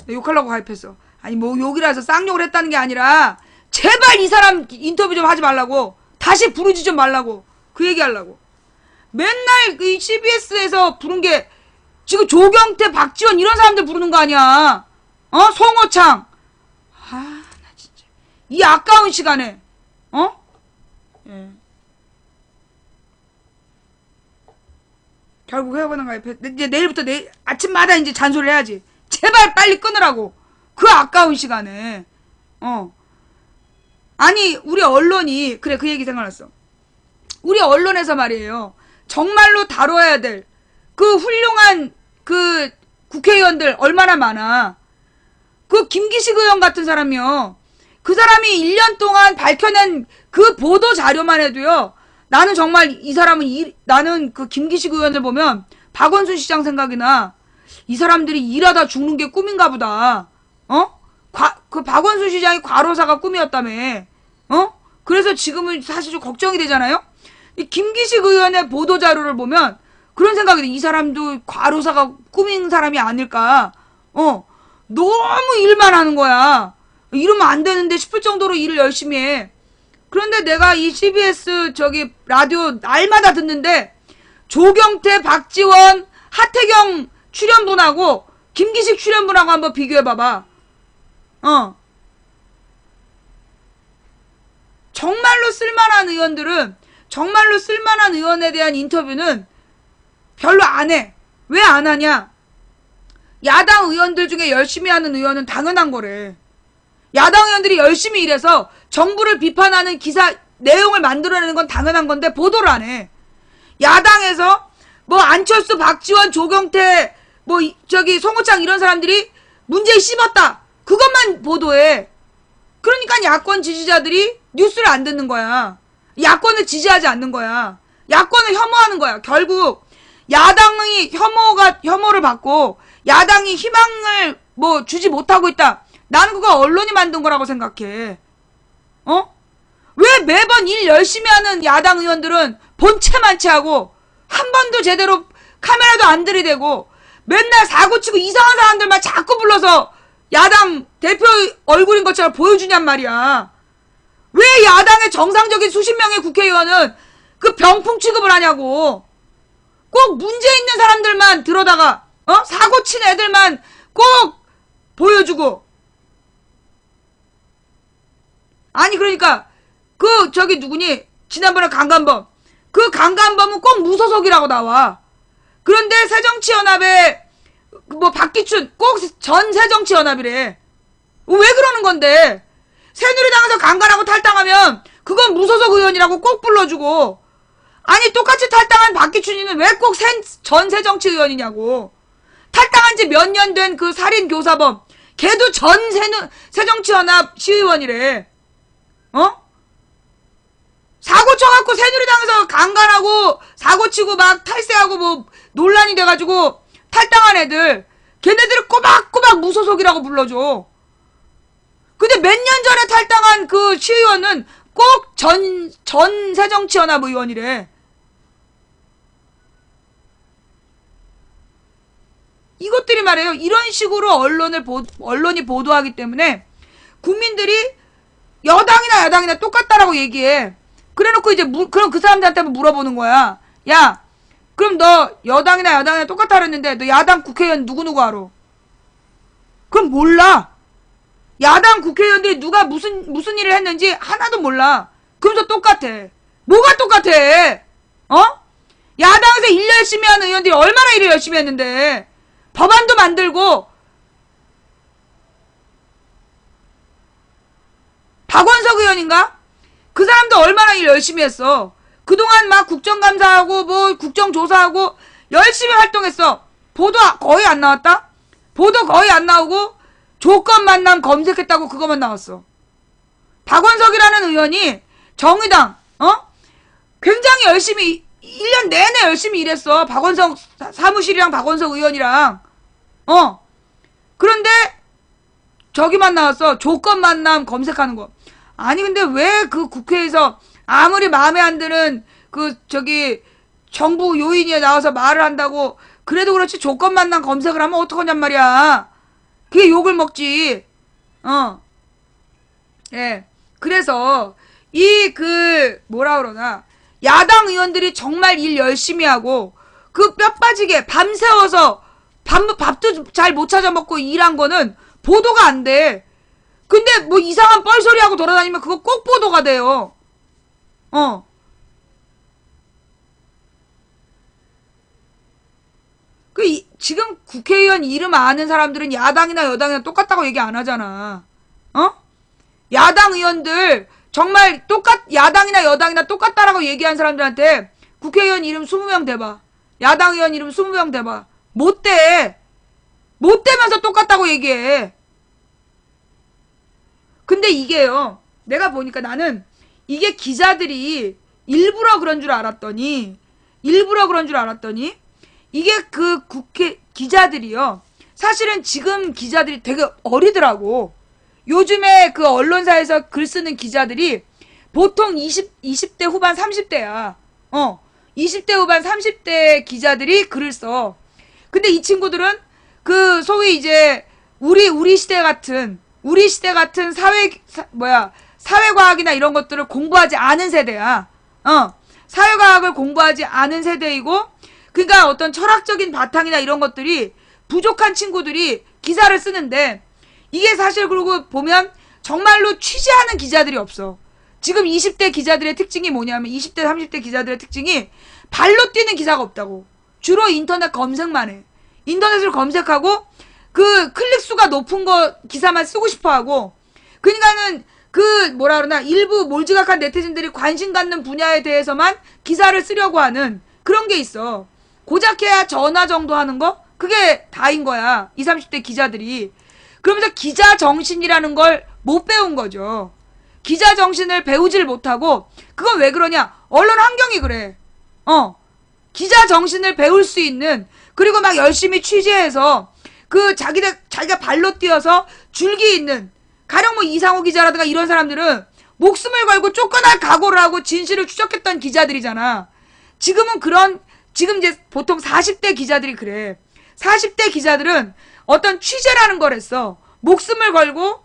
욕하려고 가입했어. 아니 뭐 욕이라서 쌍욕을 했다는 게 아니라 제발 이 사람 인터뷰 좀 하지 말라고. 다시 부르지 좀 말라고. 그 얘기하려고. 맨날 그 CBS에서 부른 게 지금 조경태, 박지원 이런 사람들 부르는 거 아니야. 송호창. 나 진짜 이 아까운 시간에 예. 결국 회원은 가입해. 이제 내일부터 내일 아침마다 이제 잔소리를 해야지. 제발 빨리 끊으라고. 그 아까운 시간에. 아니 우리 언론이 그래 그 얘기 생각났어. 우리 언론에서 말이에요. 정말로 다뤄야 될 그 훌륭한 그 국회의원들 얼마나 많아. 그 김기식 의원 같은 사람이요. 그 사람이 1년 동안 밝혀낸 그 보도 자료만 해도요. 나는 정말 이 사람은 나는 그 김기식 의원을 보면 박원순 시장 생각이 나. 이 사람들이 일하다 죽는 게 꿈인가 보다. 그 박원순 시장이 과로사가 꿈이었다며. 그래서 지금은 사실 좀 걱정이 되잖아요. 이 김기식 의원의 보도 자료를 보면 그런 생각이 돼. 이 사람도 과로사가 꿈인 사람이 아닐까. 너무 일만 하는 거야. 이러면 안 되는데 싶을 정도로 일을 열심히 해. 그런데 내가 이 CBS 라디오 날마다 듣는데 조경태, 박지원, 하태경 출연분하고 김기식 출연분하고 한번 비교해봐봐. 정말로 쓸만한 의원들은 정말로 쓸만한 의원에 대한 인터뷰는 별로 안 해. 왜 안 하냐? 야당 의원들 중에 열심히 하는 의원은 당연한 거래. 야당 의원들이 열심히 일해서 정부를 비판하는 기사 내용을 만들어내는 건 당연한 건데 보도를 안 해. 야당에서 뭐 안철수, 박지원, 조경태, 뭐 송호창 이런 사람들이 문제에 씹었다. 그것만 보도해. 그러니까 야권 지지자들이 뉴스를 안 듣는 거야. 야권을 지지하지 않는 거야. 야권을 혐오하는 거야. 결국 야당이 혐오를 받고 야당이 희망을 뭐 주지 못하고 있다. 나는 그거 언론이 만든 거라고 생각해. 왜 매번 일 열심히 하는 야당 의원들은 본체만 체하고 한 번도 제대로 카메라도 안 들이대고 맨날 사고치고 이상한 사람들만 자꾸 불러서 야당 대표 얼굴인 것처럼 보여주냔 말이야. 왜 야당의 정상적인 수십 명의 국회의원은 그 병풍 취급을 하냐고. 꼭 문제 있는 사람들만 들어다가 사고 친 애들만 꼭 보여주고. 아니 그러니까 누구니 지난번에 강간범 그 강간범은 꼭 무소속이라고 나와. 그런데 새정치연합의 뭐 박기춘 꼭 전 새정치연합이래. 왜 그러는 건데? 새누리당에서 강간하고 탈당하면 그건 무소속 의원이라고 꼭 불러주고, 아니 똑같이 탈당한 박기춘이는 왜 꼭 전 새정치의원이냐고. 탈당한 지 몇 년 된 그 살인교사범 걔도 전 새정치연합 시의원이래. 사고 쳐갖고 새누리당에서 강간하고 사고치고 막 탈세하고 뭐 논란이 돼가지고 탈당한 애들 걔네들을 꼬박꼬박 무소속이라고 불러줘. 근데 몇 년 전에 탈당한 그 시의원은 꼭 전 새정치연합 의원이래. 이것들이 말이에요. 이런 식으로 언론이 보도하기 때문에 국민들이 여당이나 야당이나 똑같다라고 얘기해. 그래놓고 이제 그럼 그 사람들한테 한번 물어보는 거야. 야, 그럼 너 여당이나 야당이나 똑같다 그랬는데 너 야당 국회의원 누구누구 알아? 그럼 몰라. 야당 국회의원들이 누가 무슨 일을 했는지 하나도 몰라. 그러면서 똑같아. 뭐가 똑같아? 야당에서 일 열심히 하는 의원들이 얼마나 일을 열심히 했는데. 법안도 만들고. 박원석 의원인가? 그 사람도 얼마나 일 열심히 했어. 그동안 막 국정감사하고 뭐 국정조사하고 열심히 활동했어. 보도 거의 안 나왔다? 보도 거의 안 나오고 조건 만남 검색했다고 그것만 나왔어. 박원석이라는 의원이 정의당 굉장히 열심히 1년 내내 열심히 일했어. 박원석 사무실이랑 박원석 의원이랑. 그런데 저기만 나왔어. 조건 만남 검색하는 거. 아니 근데 왜 그 국회에서 아무리 마음에 안 드는 정부 요인이 나와서 말을 한다고 그래도 그렇지 조건 만남 검색을 하면 어떡하냔 말이야. 그게 욕을 먹지. 예. 그래서 뭐라 그러나 야당 의원들이 정말 일 열심히 하고 그 뼈 빠지게 밤새워서 밥도 잘 못 찾아 먹고 일한 거는 보도가 안 돼. 근데 뭐 이상한 뻘소리하고 돌아다니면 그거 꼭 보도가 돼요. 지금 국회의원 이름 아는 사람들은 야당이나 여당이나 똑같다고 얘기 안 하잖아. 야당 의원들 정말 야당이나 여당이나 똑같다라고 얘기한 사람들한테 국회의원 이름 20명 대봐. 야당 의원 이름 20명 대봐. 못 대. 못 대면서 똑같다고 얘기해. 근데 이게요. 내가 보니까 나는 이게 기자들이 일부러 그런 줄 알았더니 이게 그 국회 기자들이요. 사실은 지금 기자들이 되게 어리더라고. 요즘에 그 언론사에서 글 쓰는 기자들이 보통 20대 후반 30대야. 20대 후반 30대 기자들이 글을 써. 근데 이 친구들은 그 소위 이제 우리 시대 같은 사회과학이나 이런 것들을 공부하지 않은 세대야. 사회과학을 공부하지 않은 세대이고, 그러니까 어떤 철학적인 바탕이나 이런 것들이 부족한 친구들이 기사를 쓰는데, 이게 사실 그러고 보면 정말로 취재하는 기자들이 없어. 지금 20대 기자들의 특징이 뭐냐면 20대 30대 기자들의 특징이 발로 뛰는 기사가 없다고. 주로 인터넷 검색만 해. 인터넷을 검색하고 그 클릭수가 높은 거 기사만 쓰고 싶어 하고, 그러니까는 일부 몰지각한 네티즌들이 관심 갖는 분야에 대해서만 기사를 쓰려고 하는 그런 게 있어. 고작 해야 전화 정도 하는 거? 그게 다인 거야. 20, 30대 기자들이. 그러면서 기자 정신이라는 걸 못 배운 거죠. 기자 정신을 배우질 못하고, 그건 왜 그러냐? 언론 환경이 그래. 기자 정신을 배울 수 있는, 그리고 막 열심히 취재해서 자기가 발로 뛰어서 줄기 있는, 가령 뭐 이상호 기자라든가 이런 사람들은 목숨을 걸고 쫓겨날 각오를 하고 진실을 추적했던 기자들이잖아. 지금 이제 보통 40대 기자들이 그래. 40대 기자들은 어떤 취재라는 걸 했어. 목숨을 걸고,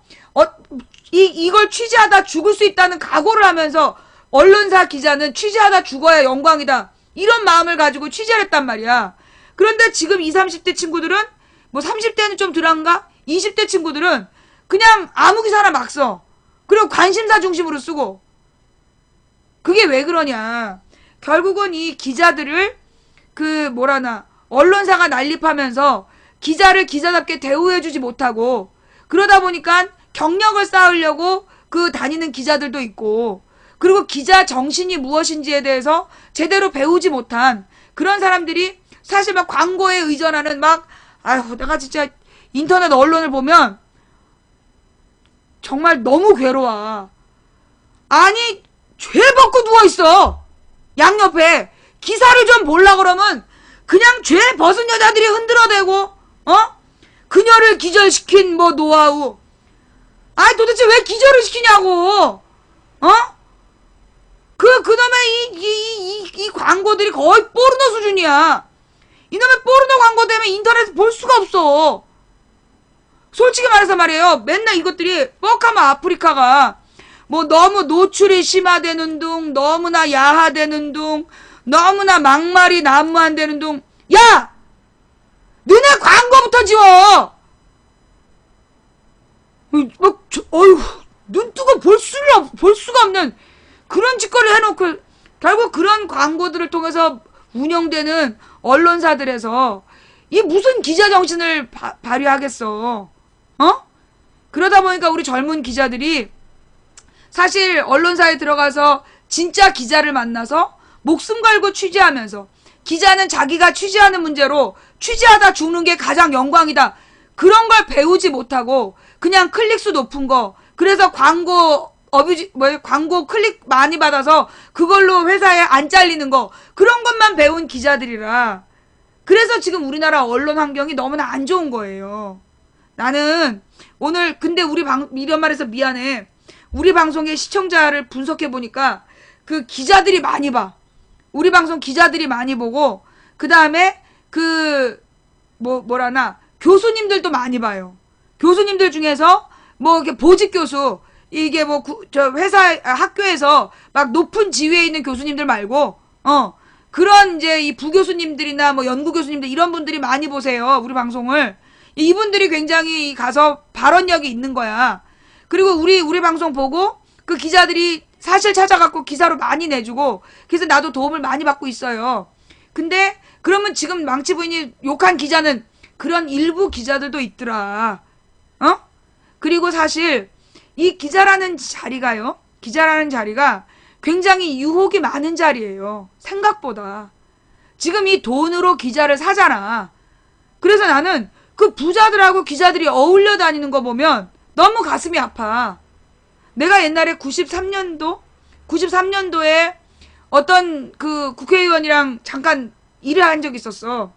이걸 취재하다 죽을 수 있다는 각오를 하면서 언론사 기자는 취재하다 죽어야 영광이다. 이런 마음을 가지고 취재를 했단 말이야. 그런데 지금 20, 30대 친구들은, 뭐 30대는 좀 덜한가? 20대 친구들은 그냥 아무 기사나 막 써. 그리고 관심사 중심으로 쓰고. 그게 왜 그러냐. 결국은 이 기자들을 언론사가 난립하면서 기자를 기자답게 대우해주지 못하고, 그러다 보니까 경력을 쌓으려고 다니는 기자들도 있고, 그리고 기자 정신이 무엇인지에 대해서 제대로 배우지 못한 그런 사람들이 사실 막 광고에 의존하는 내가 진짜 인터넷 언론을 보면 정말 너무 괴로워. 아니, 죄 벗고 누워있어. 양옆에. 기사를 좀 보려 그러면 그냥 죄 벗은 여자들이 흔들어대고, 그녀를 기절시킨 노하우. 아니, 도대체 왜 기절을 시키냐고. 그놈의 이 광고들이 거의 포르노 수준이야. 이놈의 포르노 광고 때문에 인터넷에서 볼 수가 없어. 솔직히 말해서 말이에요. 맨날 이것들이 뻑하면 아프리카가 너무 노출이 심화되는 둥, 너무나 야하되는 둥, 너무나 막말이 난무한되는 둥. 야! 너네 광고부터 지워! 눈 뜨고 볼 수가 없는 그런 짓거리를 해놓고, 결국 그런 광고들을 통해서 운영되는 언론사들에서 이 무슨 기자 정신을 발휘하겠어. 그러다 보니까 우리 젊은 기자들이 사실 언론사에 들어가서 진짜 기자를 만나서 목숨 걸고 취재하면서, 기자는 자기가 취재하는 문제로 취재하다 죽는 게 가장 영광이다. 그런 걸 배우지 못하고 그냥 클릭수 높은 거, 그래서 광고 클릭 많이 받아서 그걸로 회사에 안 잘리는 거, 그런 것만 배운 기자들이라. 그래서 지금 우리나라 언론 환경이 너무나 안 좋은 거예요. 나는 오늘 근데 이런 말해서 미안해. 우리 방송의 시청자를 분석해보니까 그 기자들이 많이 봐. 우리 방송 기자들이 많이 보고, 그 다음에 교수님들도 많이 봐요. 교수님들 중에서 뭐 이렇게 보직 교수, 이게 뭐 저 회사 학교에서 막 높은 지위에 있는 교수님들 말고 그런 이제 이 부교수님들이나 뭐 연구 교수님들 이런 분들이 많이 보세요. 우리 방송을. 이분들이 굉장히 가서 발언력이 있는 거야. 그리고 우리 방송 보고 그 기자들이 사실 찾아갖고 기사로 많이 내주고 그래서 나도 도움을 많이 받고 있어요. 근데 그러면 지금 망치 부인이 욕한 기자는 그런 일부 기자들도 있더라. 그리고 사실 이 기자라는 자리가 굉장히 유혹이 많은 자리예요. 생각보다. 지금 이 돈으로 기자를 사잖아. 그래서 나는 그 부자들하고 기자들이 어울려 다니는 거 보면 너무 가슴이 아파. 내가 옛날에 93년도에 어떤 그 국회의원이랑 잠깐 일을 한 적이 있었어.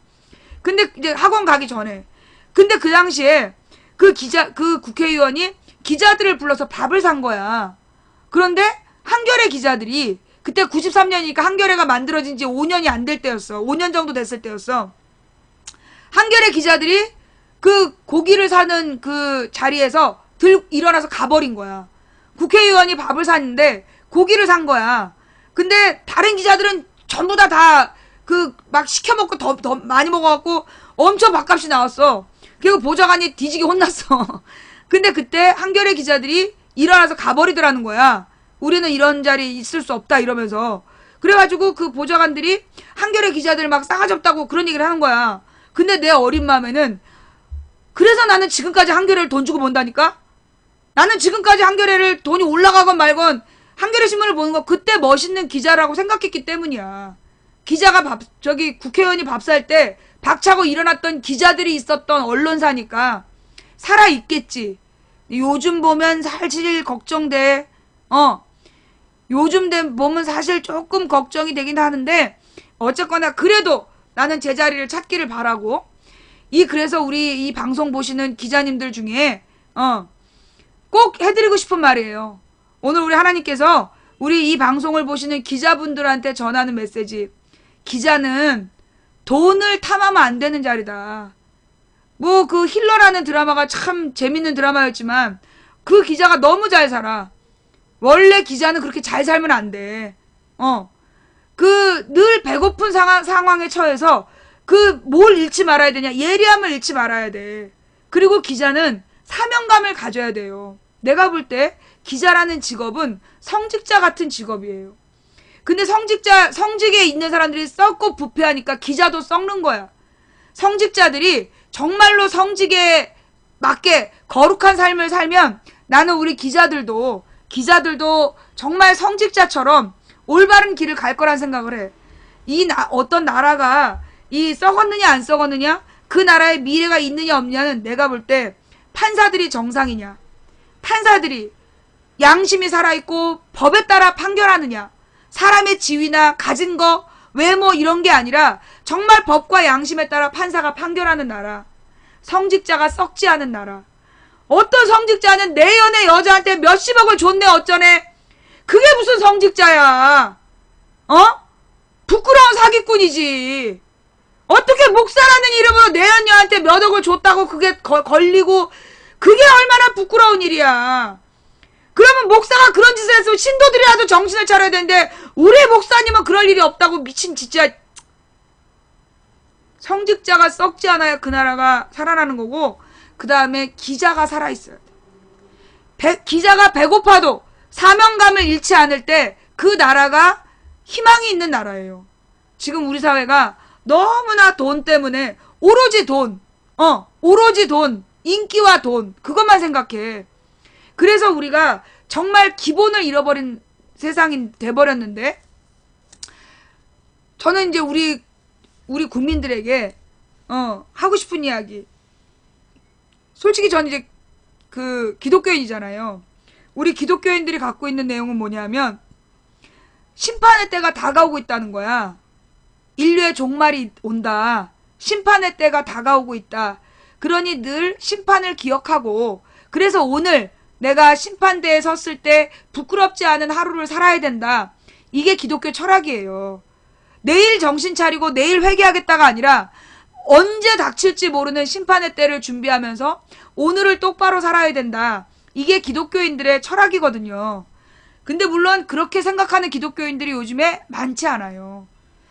근데 이제 학원 가기 전에. 근데 그 당시에 그 국회의원이 기자들을 불러서 밥을 산 거야. 그런데 한겨레 기자들이 그때 93년이니까 한겨레가 만들어진 지 5년이 안 될 때였어. 5년 정도 됐을 때였어. 한겨레 기자들이 그 고기를 사는 그 자리에서 일어나서 가버린 거야. 국회의원이 밥을 샀는데 고기를 산 거야. 근데 다른 기자들은 전부 다 막 시켜먹고 더 많이 먹어갖고 엄청 밥값이 나왔어. 그리고 보좌관이 뒤지게 혼났어. 근데 그때 한겨레 기자들이 일어나서 가버리더라는 거야. 우리는 이런 자리에 있을 수 없다 이러면서. 그래가지고 그 보좌관들이 한겨레 기자들 막 싸가지 없다고 그런 얘기를 하는 거야. 근데 내 어린 마음에는 그래서 나는 지금까지 한겨레를 돈 주고 본다니까? 나는 지금까지 한겨레를 돈이 올라가건 말건 한겨레 신문을 보는 거 그때 멋있는 기자라고 생각했기 때문이야. 기자가 국회의원이 밥 살 때 박차고 일어났던 기자들이 있었던 언론사니까 살아있겠지. 요즘 보면 사실 걱정돼. 요즘 보면 사실 조금 걱정이 되긴 하는데 어쨌거나 그래도 나는 제자리를 찾기를 바라고 그래서 우리 이 방송 보시는 기자님들 중에 꼭 해드리고 싶은 말이에요. 오늘 우리 하나님께서 우리 이 방송을 보시는 기자분들한테 전하는 메시지. 기자는 돈을 탐하면 안 되는 자리다. 뭐 그 힐러라는 드라마가 참 재밌는 드라마였지만 그 기자가 너무 잘 살아. 원래 기자는 그렇게 잘 살면 안 돼. 늘 배고픈 상황에 처해서 뭘 잃지 말아야 되냐. 예리함을 잃지 말아야 돼. 그리고 기자는 사명감을 가져야 돼요. 내가 볼 때 기자라는 직업은 성직자 같은 직업이에요. 근데 성직에 있는 사람들이 썩고 부패하니까 기자도 썩는 거야. 성직자들이 정말로 성직에 맞게 거룩한 삶을 살면 나는 우리 기자들도 정말 성직자처럼 올바른 길을 갈 거란 생각을 해. 어떤 나라가 썩었느냐 안 썩었느냐, 그 나라의 미래가 있느냐 없느냐는 내가 볼 때 판사들이 정상이냐, 판사들이 양심이 살아있고 법에 따라 판결하느냐, 사람의 지위나 가진 거, 외모 이런 게 아니라 정말 법과 양심에 따라 판사가 판결하는 나라. 성직자가 썩지 않은 나라. 어떤 성직자는 내 연애 여자한테 몇십억을 줬네 어쩌네. 그게 무슨 성직자야. 부끄러운 사기꾼이지. 어떻게 목사라는 이름으로 내 연녀한테 몇 억을 줬다고 그게 걸리고, 그게 얼마나 부끄러운 일이야. 그러면 목사가 그런 짓을 했으면 신도들이라도 정신을 차려야 되는데 우리 목사님은 그럴 일이 없다고. 미친 진짜. 성직자가 썩지 않아야 그 나라가 살아나는 거고, 그 다음에 기자가 살아있어야 돼. 기자가 배고파도 사명감을 잃지 않을 때 그 나라가 희망이 있는 나라예요. 지금 우리 사회가 너무나 돈 때문에 오로지 돈, 인기와 돈, 그것만 생각해. 그래서 우리가 정말 기본을 잃어버린 세상이 돼버렸는데, 저는 이제 우리 국민들에게 하고 싶은 이야기. 솔직히 저는 이제 기독교인이잖아요. 우리 기독교인들이 갖고 있는 내용은 뭐냐면 심판의 때가 다가오고 있다는 거야. 인류의 종말이 온다. 심판의 때가 다가오고 있다. 그러니 늘 심판을 기억하고, 그래서 오늘 내가 심판대에 섰을 때 부끄럽지 않은 하루를 살아야 된다. 이게 기독교 철학이에요. 내일 정신 차리고 내일 회개하겠다가 아니라 언제 닥칠지 모르는 심판의 때를 준비하면서 오늘을 똑바로 살아야 된다. 이게 기독교인들의 철학이거든요. 근데 물론 그렇게 생각하는 기독교인들이 요즘에 많지 않아요.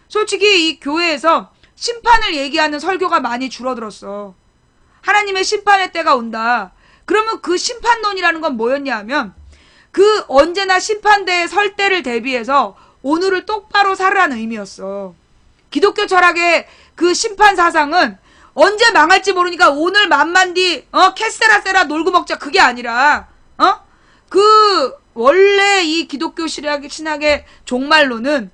솔직히 이 교회에서 심판을 얘기하는 설교가 많이 줄어들었어. 하나님의 심판의 때가 온다. 그러면 그 심판론이라는 건 뭐였냐 하면 그 언제나 심판대에 설 때를 대비해서 오늘을 똑바로 살으라는 의미였어. 기독교 철학의 그 심판 사상은 언제 망할지 모르니까 오늘 만만디 캐세라세라 놀고 먹자 그게 아니라 그 원래 이 기독교 신학의 종말론은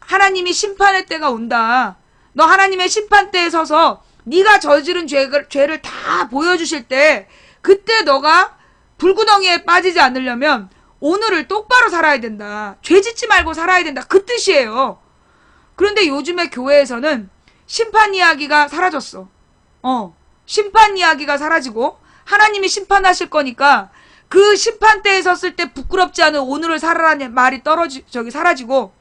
하나님이 심판의 때가 온다. 너 하나님의 심판대에 서서 네가 저지른 죄를 다 보여주실 때 그때 너가 불구덩이에 빠지지 않으려면 오늘을 똑바로 살아야 된다. 죄 짓지 말고 살아야 된다. 그 뜻이에요. 그런데 요즘에 교회에서는 심판 이야기가 사라졌어. 심판 이야기가 사라지고 하나님이 심판하실 거니까 그 심판대에 섰을 때 부끄럽지 않은 오늘을 살아라는 말이 사라지고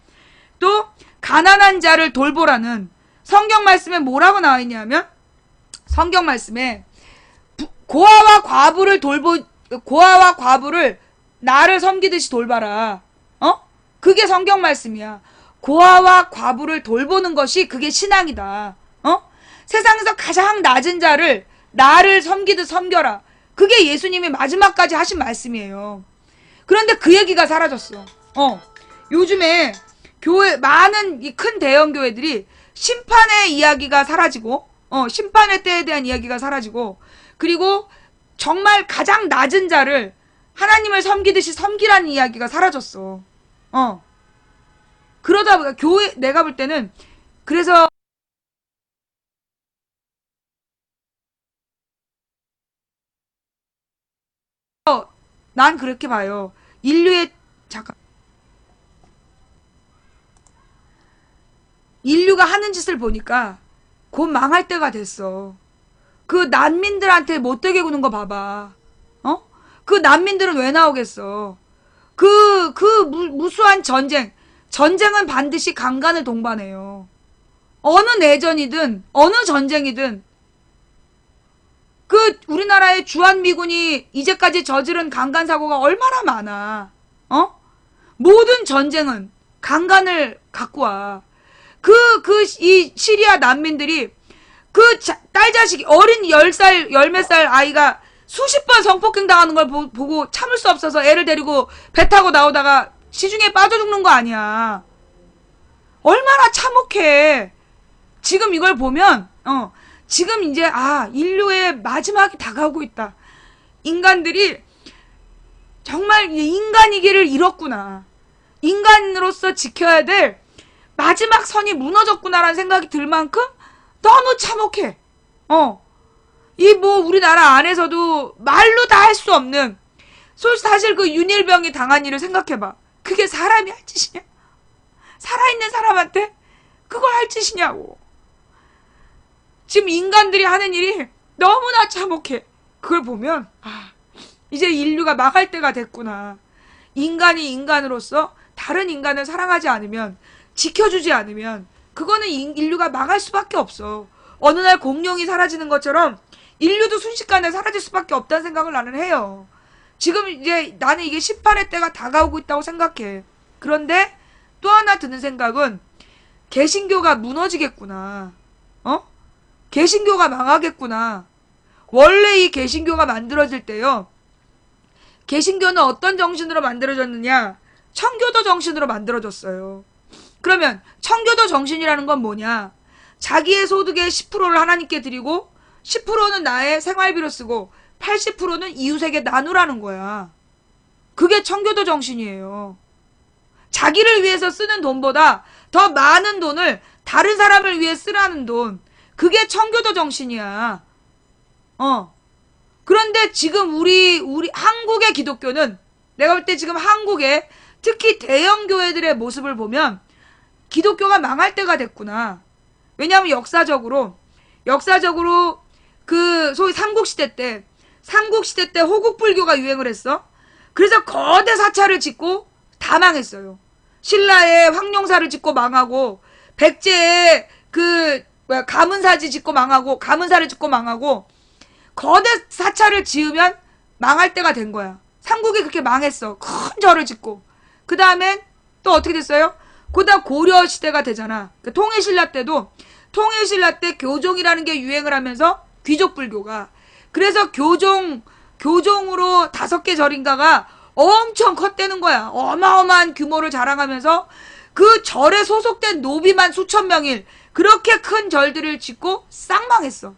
또 가난한 자를 돌보라는 성경 말씀에 뭐라고 나와 있냐면 성경 말씀에 고아와 과부를 나를 섬기듯이 돌봐라. 그게 성경 말씀이야. 고아와 과부를 돌보는 것이 그게 신앙이다. 세상에서 가장 낮은 자를 나를 섬기듯 섬겨라. 그게 예수님이 마지막까지 하신 말씀이에요. 그런데 그 얘기가 사라졌어. 요즘에 많은 이 큰 대형 교회들이 심판의 이야기가 사라지고, 심판의 때에 대한 이야기가 사라지고, 그리고 정말 가장 낮은 자를 하나님을 섬기듯이 섬기라는 이야기가 사라졌어. 그러다 보니까 내가 볼 때는, 그래서, 난 그렇게 봐요. 인류가 하는 짓을 보니까 곧 망할 때가 됐어. 그 난민들한테 못되게 구는 거 봐봐. 그 난민들은 왜 나오겠어? 무수한 전쟁은 반드시 강간을 동반해요. 어느 내전이든, 어느 전쟁이든, 우리나라의 주한미군이 이제까지 저지른 강간 사고가 얼마나 많아. 모든 전쟁은 강간을 갖고 와. 이 시리아 난민들이 딸 자식이 어린 10살, 열 몇 살 아이가 수십 번 성폭행 당하는 걸 보고 참을 수 없어서 애를 데리고 배 타고 나오다가 시중에 빠져 죽는 거 아니야. 얼마나 참혹해. 지금 이걸 보면, 지금 이제, 인류의 마지막이 다가오고 있다. 인간들이 정말 인간이기를 잃었구나. 인간으로서 지켜야 될 마지막 선이 무너졌구나라는 생각이 들 만큼 너무 참혹해. 우리나라 안에서도 말로 다 할 수 없는, 사실 그 윤일병이 당한 일을 생각해봐. 그게 사람이 할 짓이냐? 살아있는 사람한테 그걸 할 짓이냐고. 지금 인간들이 하는 일이 너무나 참혹해. 그걸 보면, 이제 인류가 망할 때가 됐구나. 인간이 인간으로서 다른 인간을 사랑하지 않으면, 지켜주지 않으면, 그거는 인류가 망할 수밖에 없어. 어느 날 공룡이 사라지는 것처럼 인류도 순식간에 사라질 수밖에 없다는 생각을 나는 해요. 지금 이제 나는 이게 심판의 때가 다가오고 있다고 생각해. 그런데 또 하나 드는 생각은 개신교가 무너지겠구나. 개신교가 망하겠구나. 원래 이 개신교가 만들어질 때요. 개신교는 어떤 정신으로 만들어졌느냐? 청교도 정신으로 만들어졌어요. 그러면 청교도 정신이라는 건 뭐냐? 자기의 소득의 10%를 하나님께 드리고 10%는 나의 생활비로 쓰고 80%는 이웃에게 나누라는 거야. 그게 청교도 정신이에요. 자기를 위해서 쓰는 돈보다 더 많은 돈을 다른 사람을 위해 쓰라는 돈. 그게 청교도 정신이야. 그런데 지금 우리 한국의 기독교는 내가 볼 때 지금 한국의 특히 대형 교회들의 모습을 보면 기독교가 망할 때가 됐구나. 왜냐하면 역사적으로 소위 삼국시대 때 호국불교가 유행을 했어. 그래서 거대 사찰을 짓고 다 망했어요. 신라에 황룡사를 짓고 망하고 백제에 가문사지 짓고 망하고, 가문사를 짓고 망하고, 거대 사찰을 지으면 망할 때가 된 거야. 삼국이 그렇게 망했어. 큰 절을 짓고. 그 다음엔 또 어떻게 됐어요? 그다음 고려 시대가 되잖아. 그 통일신라 때도, 통일신라 때 교종이라는 게 유행을 하면서 귀족 불교가. 그래서 교종으로 5개 절인가가 엄청 컸다는 거야. 어마어마한 규모를 자랑하면서 그 절에 소속된 노비만 수천 명일 그렇게 큰 절들을 짓고 싹 망했어.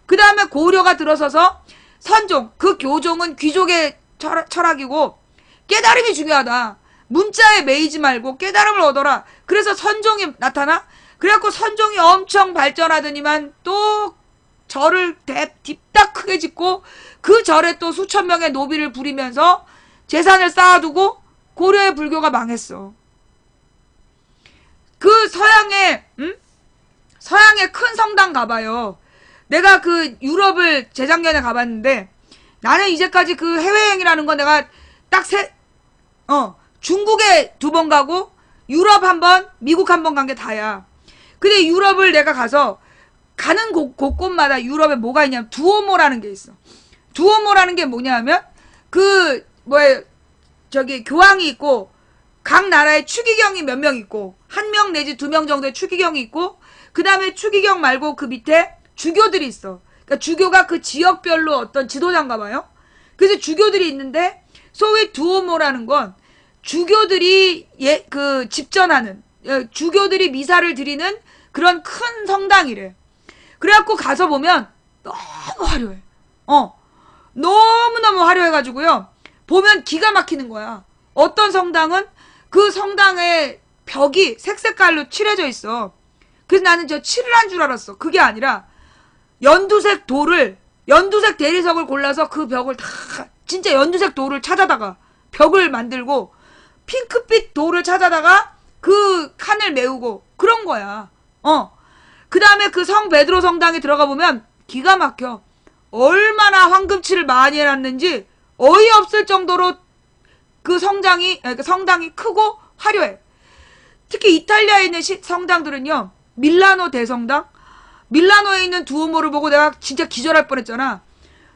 그 다음에 고려가 들어서서 선종, 그 교종은 귀족의 철학이고 깨달음이 중요하다. 문자에 매이지 말고 깨달음을 얻어라. 그래서 선종이 나타나? 그래갖고 선종이 엄청 발전하더니만 또 절을 딥다 크게 짓고 그 절에 또 수천 명의 노비를 부리면서 재산을 쌓아두고 고려의 불교가 망했어. 그 서양의 큰 성당 가봐요. 내가 그 유럽을 재작년에 가봤는데 나는 이제까지 그 해외여행이라는 건 내가 딱 중국에 2번 가고 유럽 1번, 미국 1번 간 게 다야. 근데 유럽을 내가 가서 가는 곳곳마다 유럽에 뭐가 있냐면 두오모라는 게 있어. 두오모라는 게 뭐냐면 교황이 있고 각 나라에 추기경이 몇 명 있고 1명 내지 2명 정도의 추기경이 있고 그 다음에 추기경 말고 그 밑에 주교들이 있어. 그러니까 주교가 그 지역별로 어떤 지도자인가 봐요. 그래서 주교들이 있는데 소위 두오모라는 건 주교들이 집전하는 주교들이 미사를 드리는 그런 큰 성당이래. 그래갖고 가서 보면 너무 화려해. 너무너무 화려해가지고요. 보면 기가 막히는 거야. 어떤 성당은 그 성당의 벽이 색색깔로 칠해져 있어. 그래서 나는 저 칠을 한 줄 알았어. 그게 아니라 연두색 대리석을 골라서 그 벽을 다 진짜 연두색 돌을 찾아다가 벽을 만들고 핑크빛 돌을 찾아다가 그 칸을 메우고 그런 거야. 그 다음에 그 성 베드로 성당에 들어가 보면 기가 막혀. 얼마나 황금칠을 많이 해놨는지 어이없을 정도로 그 성당이 크고 화려해. 특히 이탈리아에 있는 성당들은요. 밀라노 대성당? 밀라노에 있는 두오모를 보고 내가 진짜 기절할 뻔했잖아.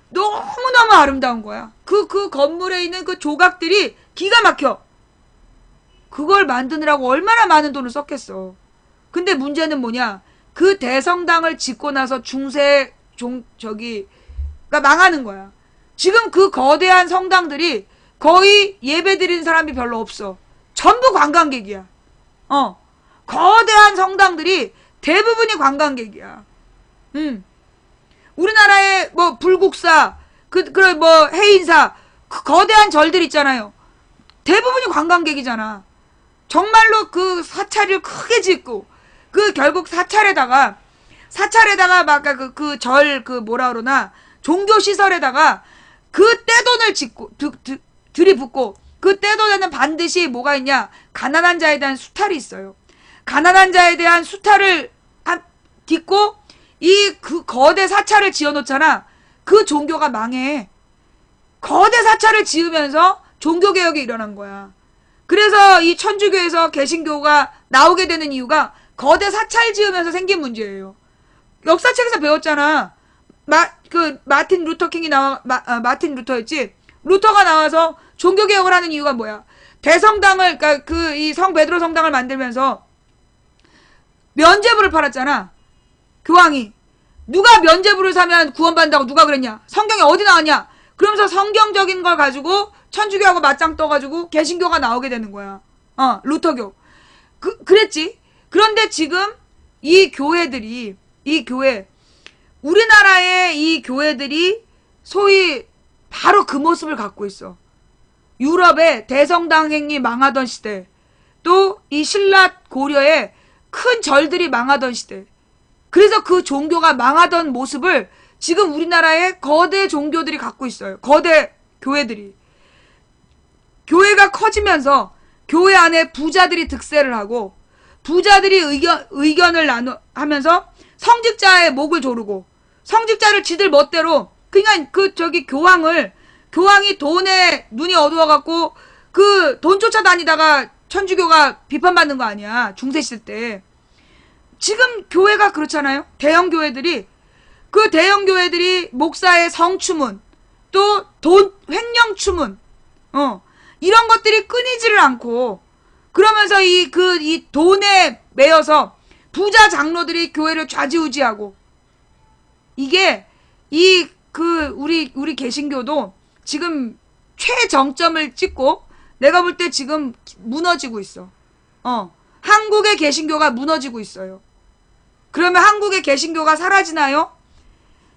너무너무 아름다운 거야. 그 건물에 있는 그 조각들이 기가 막혀. 그걸 만드느라고 얼마나 많은 돈을 썼겠어. 근데 문제는 뭐냐? 그 대성당을 짓고 나서 가 망하는 거야. 지금 그 거대한 성당들이 거의 예배 드리는 사람이 별로 없어. 전부 관광객이야. 거대한 성당들이 대부분이 관광객이야. 우리나라의 불국사, 해인사, 그 거대한 절들 있잖아요. 대부분이 관광객이잖아. 정말로 그 사찰을 크게 짓고, 결국 사찰에다가 막 종교시설에다가 그 떼돈을 들이붓고, 그 떼돈에는 반드시 뭐가 있냐? 가난한 자에 대한 수탈이 있어요. 가난한 자에 대한 수탈을 딛고, 그 거대 사찰을 지어놓잖아. 그 종교가 망해. 거대 사찰을 지으면서 종교개혁이 일어난 거야. 그래서 이 천주교에서 개신교가 나오게 되는 이유가 거대 사찰 지으면서 생긴 문제예요. 역사책에서 배웠잖아. 마틴 루터였지. 루터가 나와서 종교개혁을 하는 이유가 뭐야? 대성당을, 이 성 베드로 성당을 만들면서 면죄부를 팔았잖아. 교황이. 누가 면죄부를 사면 구원받는다고 누가 그랬냐? 성경에 어디 나왔냐? 그러면서 성경적인 걸 가지고 천주교하고 맞짱 떠가지고 개신교가 나오게 되는 거야. 루터교. 그랬지. 그런데 지금 우리나라의 이 교회들이 소위 바로 그 모습을 갖고 있어. 유럽의 대성당행이 망하던 시대, 또 이 신라 고려의 큰 절들이 망하던 시대. 그래서 그 종교가 망하던 모습을 지금 우리나라의 거대 종교들이 갖고 있어요. 거대 교회들이. 교회가 커지면서 교회 안에 부자들이 득세를 하고 부자들이 의견을 하면서 성직자의 목을 조르고 성직자를 지들 멋대로 그러니까 교황이 돈에 눈이 어두워갖고 그 돈 쫓아다니다가 천주교가 비판받는 거 아니야. 중세시대 때. 지금 교회가 그렇잖아요. 대형 교회들이, 그 대형 교회들이 목사의 성추문, 또 돈 횡령 추문, 이런 것들이 끊이지를 않고, 그러면서 이 돈에 매여서 부자 장로들이 교회를 좌지우지하고, 이게 우리 개신교도 지금 최정점을 찍고, 내가 볼 때 지금 무너지고 있어. 한국의 개신교가 무너지고 있어요. 그러면 한국의 개신교가 사라지나요?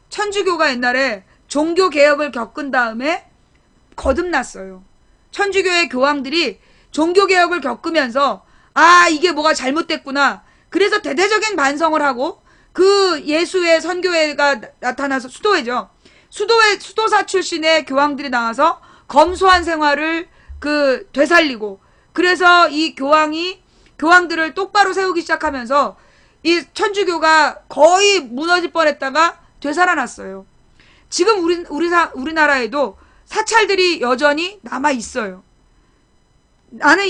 천주교가 옛날에 종교개혁을 겪은 다음에 거듭났어요. 천주교의 교황들이 종교개혁을 겪으면서 이게 뭐가 잘못됐구나. 그래서 대대적인 반성을 하고, 그 예수의 선교회가 나타나서, 수도회죠. 수도사 출신의 교황들이 나와서 검소한 생활을 되살리고, 그래서 이 교황들을 똑바로 세우기 시작하면서 이 천주교가 거의 무너질 뻔했다가 되살아났어요. 지금 우리나라에도 사찰들이 여전히 남아 있어요. 나는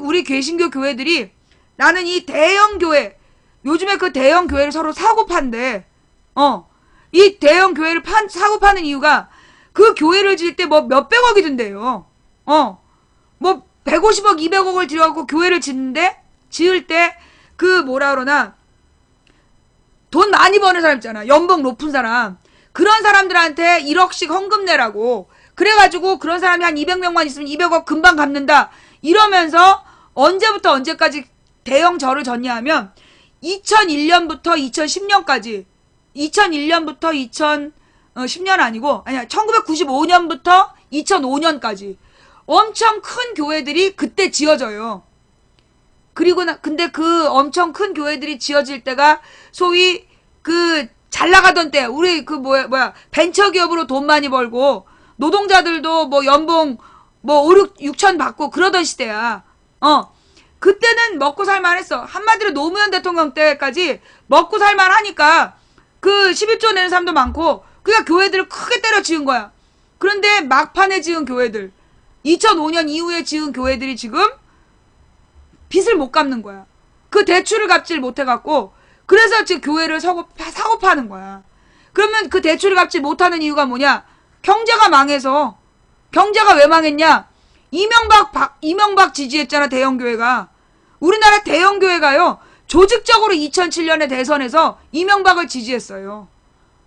우리 개신교 교회들이, 나는 이 대형 교회, 요즘에 그 대형 교회를 서로 사고 판대. 이 대형 교회를 사고 파는 이유가, 그 교회를 지을 때 뭐 몇백억이 든대요. 뭐 150억, 200억을 들여갖고 교회를 지을 때 돈 많이 버는 사람 있잖아. 연봉 높은 사람. 그런 사람들한테 1억씩 헌금 내라고. 그래가지고 그런 사람이 한 200명만 있으면 200억 금방 갚는다. 이러면서 언제부터 언제까지 대형 절을 졌냐면 2001년부터 2010년까지 2001년부터 2010년 아니야 1995년부터 2005년까지 엄청 큰 교회들이 그때 지어져요. 근데 그 엄청 큰 교회들이 지어질 때가 소위 잘 나가던 때, 우리 벤처기업으로 돈 많이 벌고 노동자들도 뭐 연봉 5, 6천 받고 그러던 시대야. 그때는 먹고 살만 했어. 한마디로 노무현 대통령 때까지 먹고 살만 하니까 11조 내는 사람도 많고, 그러니까 교회들을 크게 때려 지은 거야. 그런데 막판에 지은 교회들, 2005년 이후에 지은 교회들이 지금 빚을 못 갚는 거야. 그 대출을 갚질 못해갖고, 그래서 지금 교회를 사고 파는 거야. 그러면 그 대출을 갚지 못하는 이유가 뭐냐? 경제가 망해서. 경제가 왜 망했냐? 이명박 지지했잖아, 대형교회가. 우리나라 대형교회가요, 조직적으로 2007년에 대선에서 이명박을 지지했어요.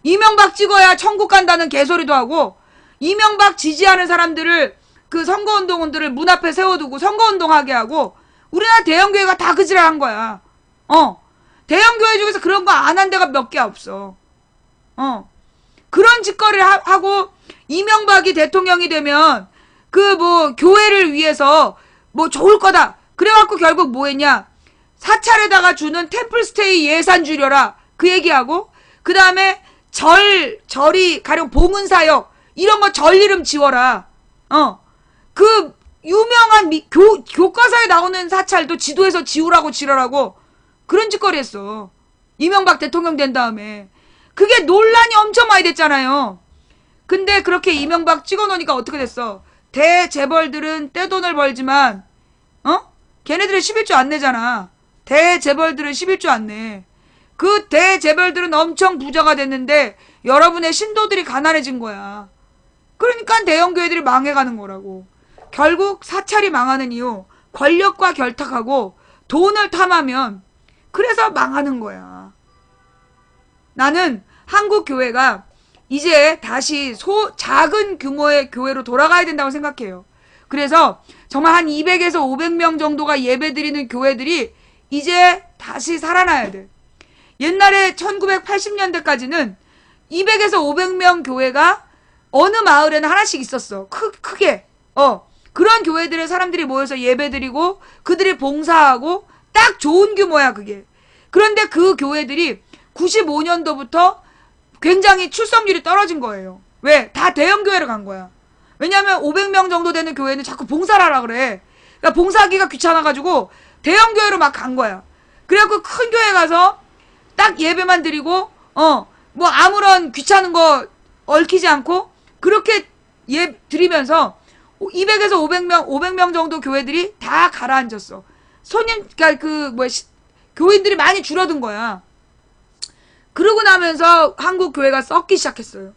이명박 찍어야 천국 간다는 개소리도 하고, 이명박 지지하는 사람들을, 선거운동원들을 문 앞에 세워두고 선거운동하게 하고, 우리나라 대형교회가 다 그지랄 한 거야. 대형교회 중에서 그런 거 안 한 데가 몇 개 없어. 그런 짓거리를 하고, 이명박이 대통령이 되면, 교회를 위해서, 좋을 거다. 그래갖고 결국 뭐 했냐? 사찰에다가 주는 템플스테이 예산 줄여라. 그 얘기하고, 그 다음에 절이, 가령 봉은사역, 이런 거 절 이름 지워라. 유명한 교과서에 나오는 사찰도 지도에서 지우라고 지랄하고, 그런 짓거리 했어. 이명박 대통령 된 다음에. 그게 논란이 엄청 많이 됐잖아요. 근데 그렇게 이명박 찍어놓으니까 어떻게 됐어? 대재벌들은 떼돈을 벌지만, 걔네들은 11조 안 내잖아. 대재벌들은 11조 안 내. 그 대재벌들은 엄청 부자가 됐는데, 여러분의 신도들이 가난해진 거야. 그러니까 대형교회들이 망해가는 거라고. 결국 사찰이 망하는 이유, 권력과 결탁하고 돈을 탐하면, 그래서 망하는 거야. 나는 한국 교회가 이제 다시 작은 규모의 교회로 돌아가야 된다고 생각해요. 그래서 정말 한 200에서 500명 정도가 예배드리는 교회들이 이제 다시 살아나야 돼. 옛날에 1980년대까지는 200에서 500명 교회가 어느 마을에는 하나씩 있었어. 크게. 그런 교회들의 사람들이 모여서 예배드리고 그들이 봉사하고 딱 좋은 규모야, 그게. 그런데 그 교회들이 95년도부터 굉장히 출석률이 떨어진 거예요. 왜? 다 대형교회로 간 거야. 왜냐면 500명 정도 되는 교회는 자꾸 봉사를 하라 그래. 그러니까 봉사하기가 귀찮아가지고 대형교회로 막 간 거야. 그래갖고 큰 교회 가서 딱 예배만 드리고, 아무런 귀찮은 거 얽히지 않고, 그렇게 드리면서 200에서 500명 정도 교회들이 다 가라앉았어. 교인들이 많이 줄어든 거야. 그러고 나면서 한국 교회가 썩기 시작했어요.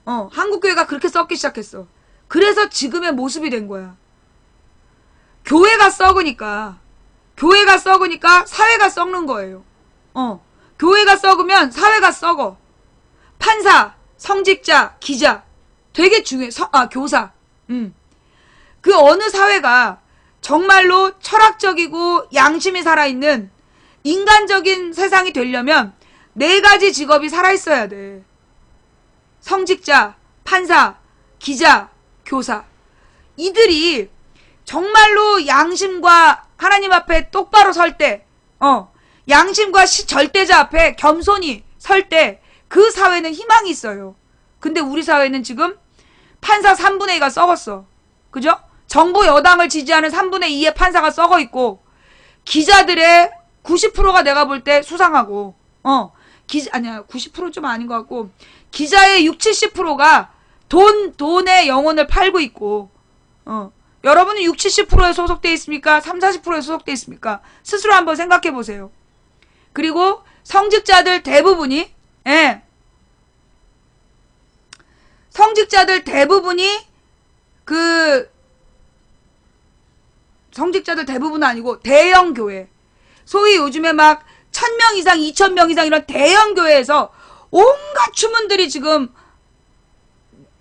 한국 교회가 그렇게 썩기 시작했어. 그래서 지금의 모습이 된 거야. 교회가 썩으니까 사회가 썩는 거예요. 교회가 썩으면 사회가 썩어. 판사, 성직자, 기자 되게 중요해. 교사. 그 어느 사회가 정말로 철학적이고 양심이 살아있는 인간적인 세상이 되려면 네 가지 직업이 살아있어야 돼. 성직자, 판사, 기자, 교사. 이들이 정말로 양심과 하나님 앞에 똑바로 설 때, 양심과 절대자 앞에 겸손히 설 때 그 사회는 희망이 있어요. 근데 우리 사회는 지금 판사 3분의 2가 썩었어. 그죠? 정부 여당을 지지하는 3분의 2의 판사가 썩어 있고, 기자들의 90%가 내가 볼 때 수상하고, 아니야, 90%는 좀 아닌 것 같고, 기자의 60, 70%가 돈의 영혼을 팔고 있고, 여러분은 60, 70%에 소속돼 있습니까? 30, 40%에 소속돼 있습니까? 스스로 한번 생각해 보세요. 그리고 성직자들 대부분이, 성직자들 대부분은 아니고 대형 교회, 소위 요즘에 막 1000명 이상, 2000명 이상 이런 대형 교회에서 온갖 추문들이 지금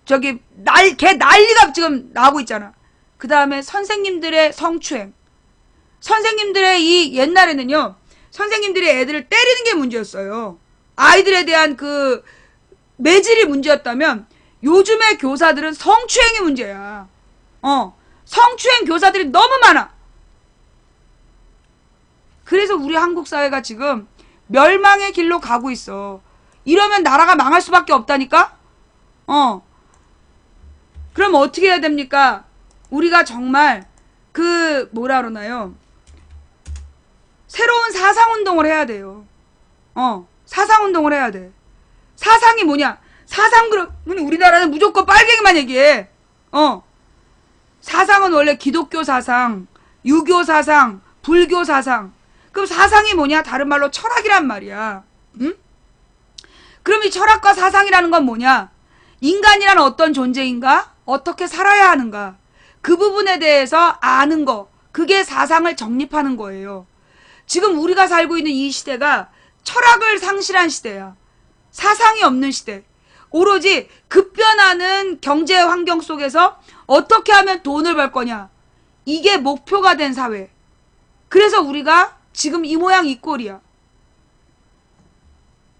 난리가 지금 나고 있잖아. 그 다음에 선생님들의 성추행. 선생님들의 옛날에는요, 선생님들이 애들을 때리는 게 문제였어요. 아이들에 대한 그 매질이 문제였다면 요즘의 교사들은 성추행이 문제야. 성추행 교사들이 너무 많아. 그래서 우리 한국 사회가 지금 멸망의 길로 가고 있어. 이러면 나라가 망할 수밖에 없다니까? 그럼 어떻게 해야 됩니까? 우리가 정말 뭐라 그러나요? 새로운 사상운동을 해야 돼요. 사상운동을 해야 돼. 사상이 뭐냐? 우리나라는 무조건 빨갱이만 얘기해. 사상은 원래 기독교 사상, 유교 사상, 불교 사상. 그럼 사상이 뭐냐? 다른 말로 철학이란 말이야. 응? 그럼 이 철학과 사상이라는 건 뭐냐? 인간이란 어떤 존재인가? 어떻게 살아야 하는가? 그 부분에 대해서 아는 거. 그게 사상을 정립하는 거예요. 지금 우리가 살고 있는 이 시대가 철학을 상실한 시대야. 사상이 없는 시대. 오로지 급변하는 경제 환경 속에서 어떻게 하면 돈을 벌 거냐. 이게 목표가 된 사회. 그래서 우리가 지금 이 모양 이 꼴이야.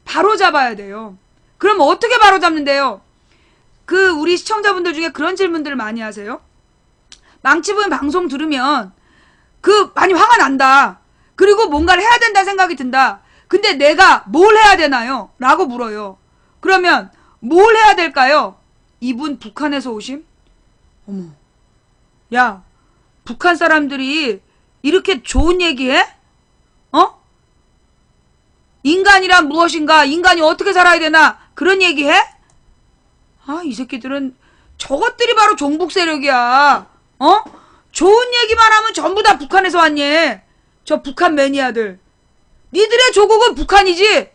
바로 잡아야 돼요. 그럼 어떻게 바로 잡는데요? 우리 시청자분들 중에 그런 질문들을 많이 하세요. 망치부인 방송 들으면 많이 화가 난다. 그리고 뭔가를 해야 된다는 생각이 든다. 근데 내가 뭘 해야 되나요? 라고 물어요. 그러면 뭘 해야 될까요? 이분 북한에서 오심? 어머. 야, 북한 사람들이 이렇게 좋은 얘기해? 인간이란 무엇인가? 인간이 어떻게 살아야 되나? 그런 얘기해? 이 새끼들은 저것들이 바로 종북 세력이야. 좋은 얘기만 하면 전부 다 북한에서 왔니? 저 북한 매니아들. 니들의 조국은 북한이지?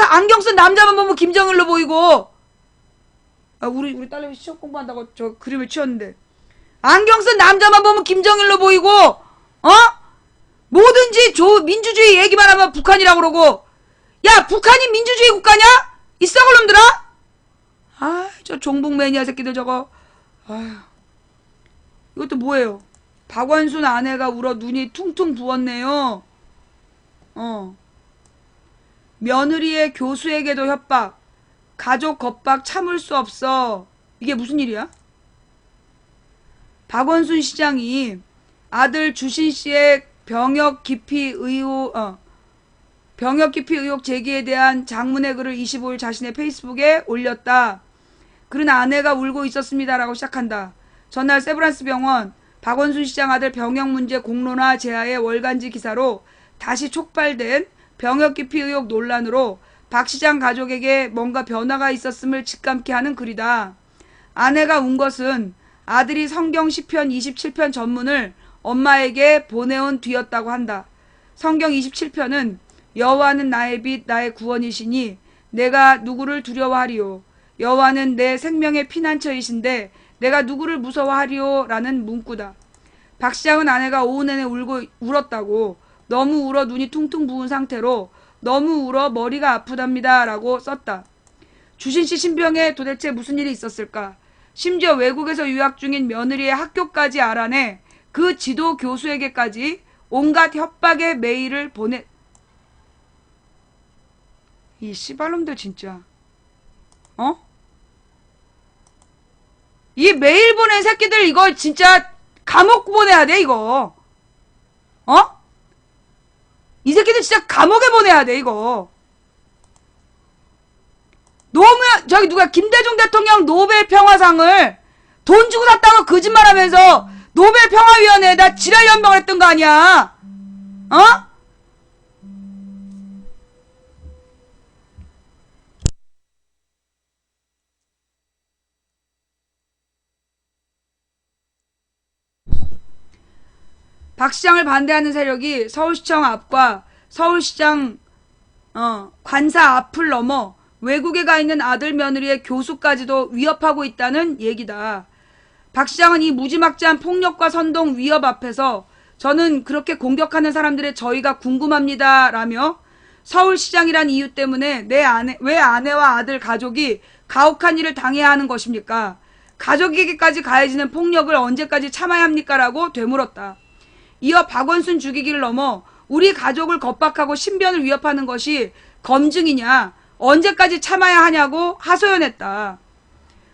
안경 쓴 남자만 보면 김정일로 보이고. 우리 딸내미 시험 공부한다고 저 그림을 치웠는데. 안경 쓴 남자만 보면 김정일로 보이고, 뭐든지 민주주의 얘기만 하면 북한이라고 그러고. 야, 북한이 민주주의 국가냐? 이 썩을 놈들아? 저 종북 매니아 새끼들 저거. 이것도 뭐예요? 박원순 아내가 울어 눈이 퉁퉁 부었네요. 며느리의 교수에게도 협박. 가족 겁박 참을 수 없어. 이게 무슨 일이야? 박원순 시장이 아들 주신 씨의 병역 기피 의혹 제기에 대한 장문의 글을 25일 자신의 페이스북에 올렸다. 그는 아내가 울고 있었습니다라고 시작한다. 전날 세브란스 병원 박원순 시장 아들 병역 문제 공론화 제하의 월간지 기사로 다시 촉발된 병역 기피 의혹 논란으로 박 시장 가족에게 뭔가 변화가 있었음을 직감케 하는 글이다. 아내가 운 것은 아들이 성경 시편 27편 전문을 엄마에게 보내온 뒤였다고 한다. 성경 27편은 여호와는 나의 빛 나의 구원이시니 내가 누구를 두려워하리요. 여호와는 내 생명의 피난처이신데 내가 누구를 무서워하리요? 라는 문구다. 박시장은 아내가 오후 내내 울었다고, 너무 울어 눈이 퉁퉁 부은 상태로 너무 울어 머리가 아프답니다 라고 썼다. 주신씨 신병에 도대체 무슨 일이 있었을까? 심지어 외국에서 유학 중인 며느리의 학교까지 알아내 그 지도 교수에게까지 온갖 협박의 메일을 이 씨발놈들 진짜. 이 메일 보낸 새끼들 이거 진짜 감옥 보내야 돼 이거. 이 새끼들 진짜 감옥에 보내야 돼 이거. 저기 누가 김대중 대통령 노벨 평화상을 돈 주고 샀다고 거짓말하면서 노벨 평화위원회에다 지랄 연방을 했던 거 아니야? 박 시장을 반대하는 세력이 서울시청 앞과 서울시장 관사 앞을 넘어 외국에 가 있는 아들 며느리의 교수까지도 위협하고 있다는 얘기다. 박 시장은 이 무지막지한 폭력과 선동 위협 앞에서 저는 그렇게 공격하는 사람들의 저희가 궁금합니다 라며 서울시장이란 이유 때문에 왜 아내와 아들 가족이 가혹한 일을 당해야 하는 것입니까? 가족에게까지 가해지는 폭력을 언제까지 참아야 합니까? 라고 되물었다. 이어 박원순 죽이기를 넘어 우리 가족을 겁박하고 신변을 위협하는 것이 검증이냐, 언제까지 참아야 하냐고 하소연했다.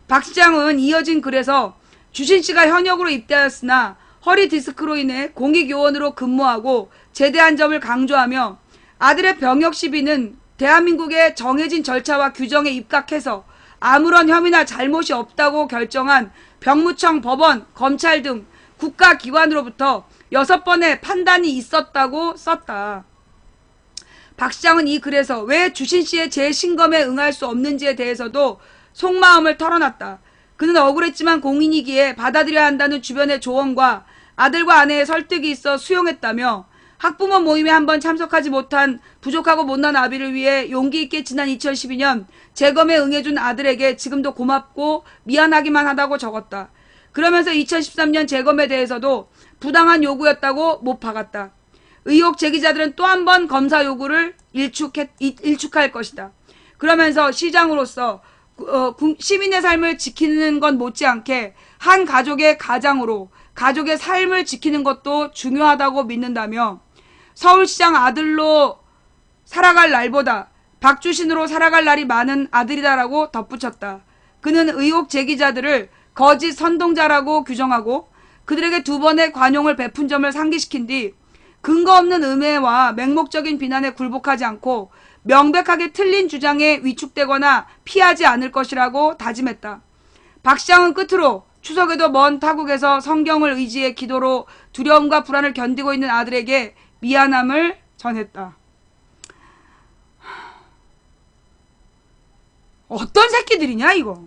박 시장은 이어진 글에서 주신씨가 현역으로 입대하였으나 허리 디스크로 인해 공익요원으로 근무하고 제대한 점을 강조하며 아들의 병역 시비는 대한민국의 정해진 절차와 규정에 입각해서 아무런 혐의나 잘못이 없다고 결정한 병무청, 법원, 검찰 등 국가기관으로부터 6번의 판단이 있었다고 썼다. 박 시장은 이 글에서 왜 주신씨의 재신검에 응할 수 없는지에 대해서도 속마음을 털어놨다. 그는 억울했지만 공인이기에 받아들여야 한다는 주변의 조언과 아들과 아내의 설득이 있어 수용했다며 학부모 모임에 한번 참석하지 못한 부족하고 못난 아비를 위해 용기 있게 지난 2012년 재검에 응해준 아들에게 지금도 고맙고 미안하기만 하다고 적었다. 그러면서 2013년 재검에 대해서도 부당한 요구였다고 못 박았다. 의혹 제기자들은 또 한 번 검사 요구를 일축할 것이다. 그러면서 시장으로서 시민의 삶을 지키는 것 못지않게 한 가족의 가장으로 가족의 삶을 지키는 것도 중요하다고 믿는다며 서울시장 아들로 살아갈 날보다 박주신으로 살아갈 날이 많은 아들이다라고 덧붙였다. 그는 의혹 제기자들을 거짓 선동자라고 규정하고 그들에게 2번의 관용을 베푼 점을 상기시킨 뒤 근거 없는 음해와 맹목적인 비난에 굴복하지 않고 명백하게 틀린 주장에 위축되거나 피하지 않을 것이라고 다짐했다. 박 시장은 끝으로 추석에도 먼 타국에서 성경을 의지해 기도로 두려움과 불안을 견디고 있는 아들에게 미안함을 전했다. 어떤 새끼들이냐 이거?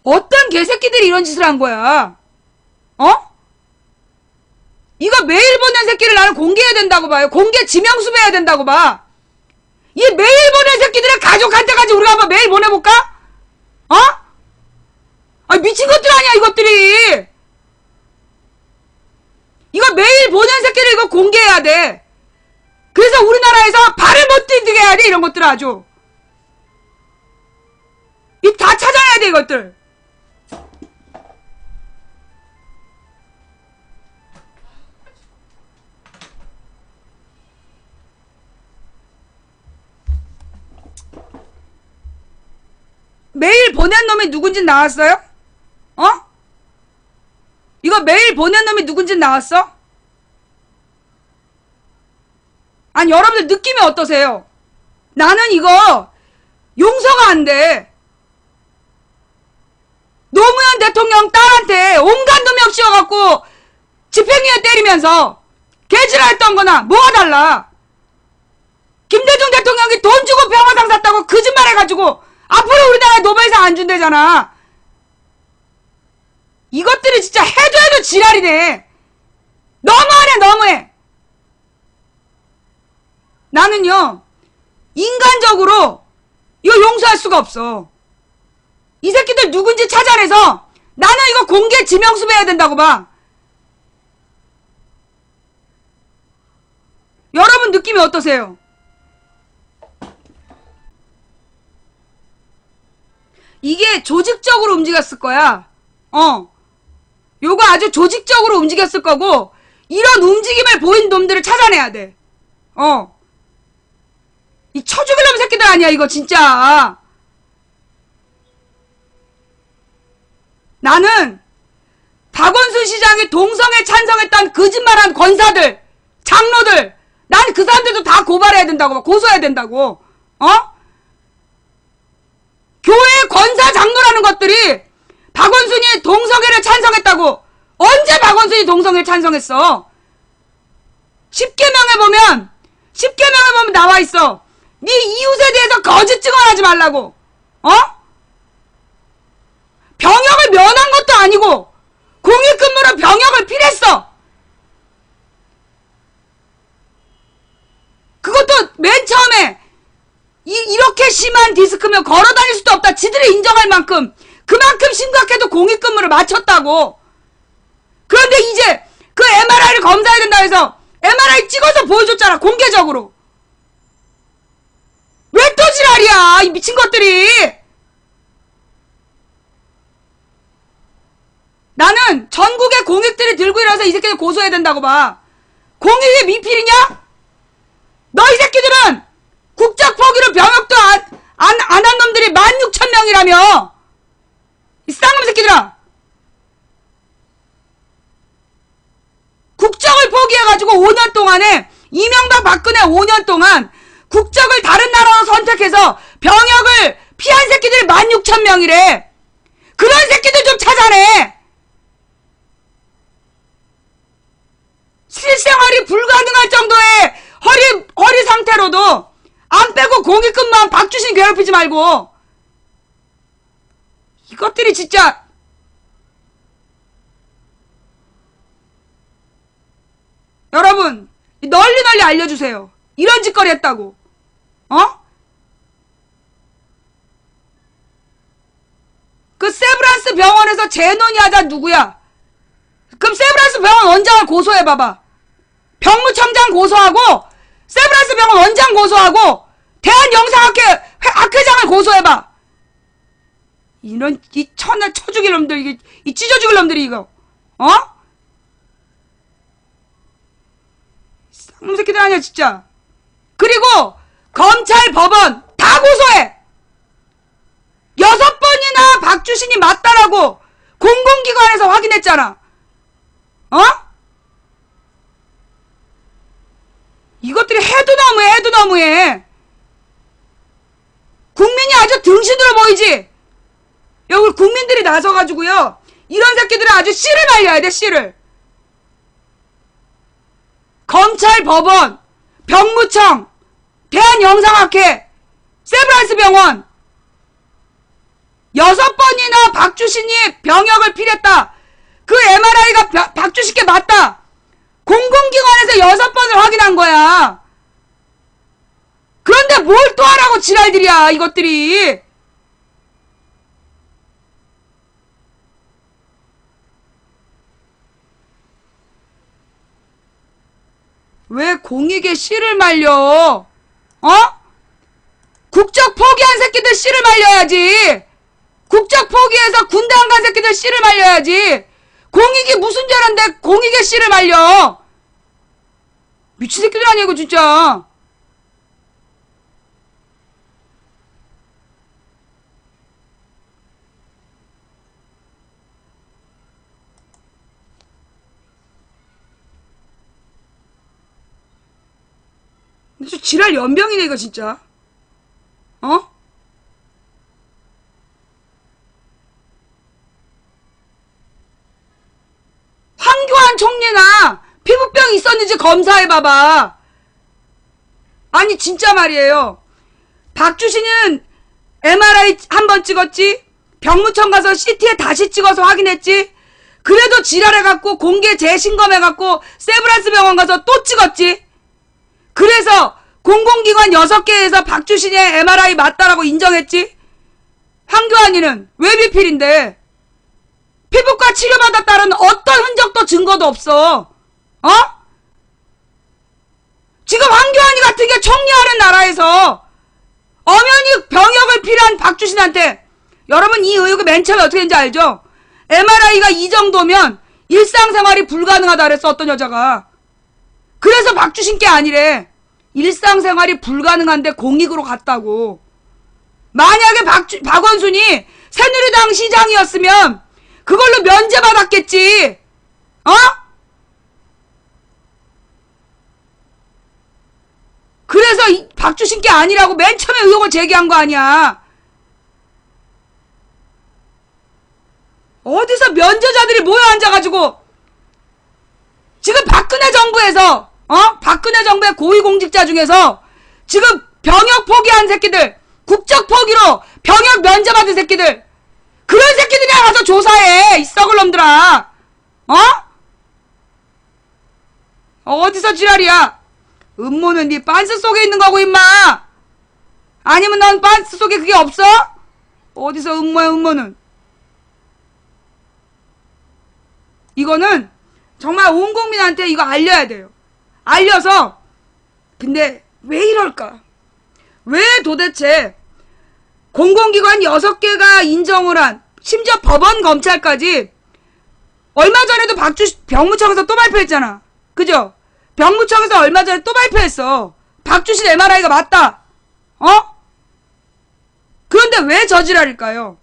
어떤 개새끼들이 이런 짓을 한 거야? 이거 메일 보낸 새끼를 나는 공개해야 된다고 봐요. 공개 지명수배해야 된다고 봐. 이 메일 보낸 새끼들의 가족한테까지 우리가 한번 메일 보내볼까? 미친 것들 아니야 이것들이. 이거 메일 보낸 새끼를 이거 공개해야 돼. 그래서 우리나라에서 발을 못 디디게 해야 돼 이런 것들 아주. 이 다 찾아야 돼 이것들. 메일 보낸 놈이 누군지 나왔어요? 이거 메일 보낸 놈이 누군지 나왔어? 아니 여러분들 느낌이 어떠세요? 나는 이거 용서가 안 돼. 노무현 대통령 딸한테 온갖 놈이 씌워갖고 집행유예 때리면서 개지랄했던 거나 뭐가 달라? 김대중 대통령이 돈 주고 평화상 샀다고 거짓말해가지고 앞으로 우리나라에 노벨상 안 준대잖아. 이것들이 진짜 해도 지랄이네. 너무하네, 너무해. 나는요, 인간적으로 이거 용서할 수가 없어. 이 새끼들 누군지 찾아내서 나는 이거 공개 지명수배해야 된다고 봐. 여러분 느낌이 어떠세요? 이게 조직적으로 움직였을 거야. 요거 아주 조직적으로 움직였을 거고, 이런 움직임을 보인 놈들을 찾아내야 돼. 이 쳐죽이려는 새끼들 아니야, 이거 진짜. 나는 박원순 시장이 동성애 찬성했다는 거짓말한 권사들, 장로들, 난 그 사람들도 다 고발해야 된다고, 고소해야 된다고. 교회 권사 장로라는 것들이 박원순이 동성애를 찬성했다고. 언제 박원순이 동성애를 찬성했어? 10계명에 보면 나와 있어. 네 이웃에 대해서 거짓 증언하지 말라고. 병역을 면한 것도 아니고 공익근무로 병역을 필했어. 그것도 맨 처음에 이렇게 심한 디스크면 걸어다닐 수도 없다. 지들이 인정할 만큼 그만큼 심각해도 공익근무를 마쳤다고. 그런데 이제 그 MRI를 검사해야 된다 해서 MRI 찍어서 보여줬잖아, 공개적으로. 왜 또 지랄이야, 이 미친 것들이. 나는 전국의 공익들이 들고 일어나서 이 새끼들 고소해야 된다고 봐. 공익이 미필이냐? 너 이 새끼들은 국적 포기로 병역도 안 한 놈들이 16,000명이라며. 이 쌍놈 새끼들아. 국적을 포기해가지고 5년 동안에, 이명박 박근혜 5년 동안 국적을 다른 나라로 선택해서 병역을 피한 새끼들이 16,000명이래. 그런 새끼들 좀 찾아내. 실생활이 불가능할 정도의 허리 상태로도 안 빼고 공익근무한 박주신 괴롭히지 말고. 이것들이 진짜. 여러분, 널리 알려주세요. 이런 짓거리 했다고. 그 세브란스 병원에서 재논의 하자 누구야? 그럼 세브란스 병원 원장을 고소해봐봐. 병무청장 고소하고 세브란스 병원 원장 고소하고 대한영상학회 학회장을 고소해봐. 이런 이 쳐죽일 놈들, 이 찢어죽일 놈들이 이거. 쌍놈 새끼들 아니야 진짜. 그리고 검찰, 법원 다 고소해. 6번이나 박주신이 맞다라고 공공기관에서 확인했잖아. 이것들이 해도 너무해. 국민이 아주 등신으로 보이지? 여기 국민들이 나서가지고요, 이런 새끼들은 아주 씨를 말려야 돼, 씨를. 검찰, 법원, 병무청, 대한영상학회, 세브란스 병원 6번이나 박주신이 병역을 필했다. 그 MRI가 박주신께 맞다. 공공기관에서 6번을 확인한 거야. 그런데 뭘 또 하라고 지랄들이야, 이것들이. 왜 공익에 씨를 말려? 국적 포기한 새끼들 씨를 말려야지. 국적 포기해서 군대 안 간 새끼들 씨를 말려야지. 공익이 무슨 죄인데 공익에 씨를 말려. 미친 새끼들 아니야 이거 진짜. 진짜 지랄 연병이네 이거 진짜. 황교안 총리나 피부병 있었는지 검사해봐봐. 아니 진짜 말이에요. 박주신은 MRI 한 번 찍었지, 병무청 가서 CT에 다시 찍어서 확인했지, 그래도 지랄해갖고 공개 재신검해갖고 세브란스 병원 가서 또 찍었지. 그래서 공공기관 6개에서 박주신의 MRI 맞다라고 인정했지. 황교안이는 왜 비필인데? 피부과 치료받았다는 어떤 흔적도 증거도 없어. 어? 지금 황교안이 같은 게 총리하는 나라에서 엄연히 병역을 필요한 박주신한테, 여러분 이 의혹이 맨 처음에 어떻게 된지 알죠? MRI가 이 정도면 일상생활이 불가능하다 그랬어, 어떤 여자가. 그래서 박주신 게 아니래. 일상생활이 불가능한데 공익으로 갔다고. 만약에 박원순이 새누리당 시장이었으면 그걸로 면제받았겠지. 어? 그래서 박주신 게 아니라고 맨 처음에 의혹을 제기한 거 아니야. 어디서 면제자들이 모여 앉아가지고 지금 박근혜 정부에서 박근혜 정부의 고위공직자 중에서 지금 병역 포기한 새끼들, 국적 포기로 병역 면제받은 새끼들, 그런 새끼들이랑 가서 조사해, 이 썩을 놈들아. 어디서 지랄이야. 음모는 네 빤스 속에 있는 거고 임마. 아니면 넌 빤스 속에 그게 없어? 어디서 음모야, 음모는. 이거는 정말 온 국민한테 이거 알려야 돼요. 알려서. 근데 왜 이럴까? 왜 도대체 공공기관 6개가 인정을 한, 심지어 법원 검찰까지 얼마 전에도 병무청에서 또 발표했잖아. 그죠? 병무청에서 얼마 전에 또 발표했어. 박주신 MRI가 맞다. 그런데 왜 저지랄일까요?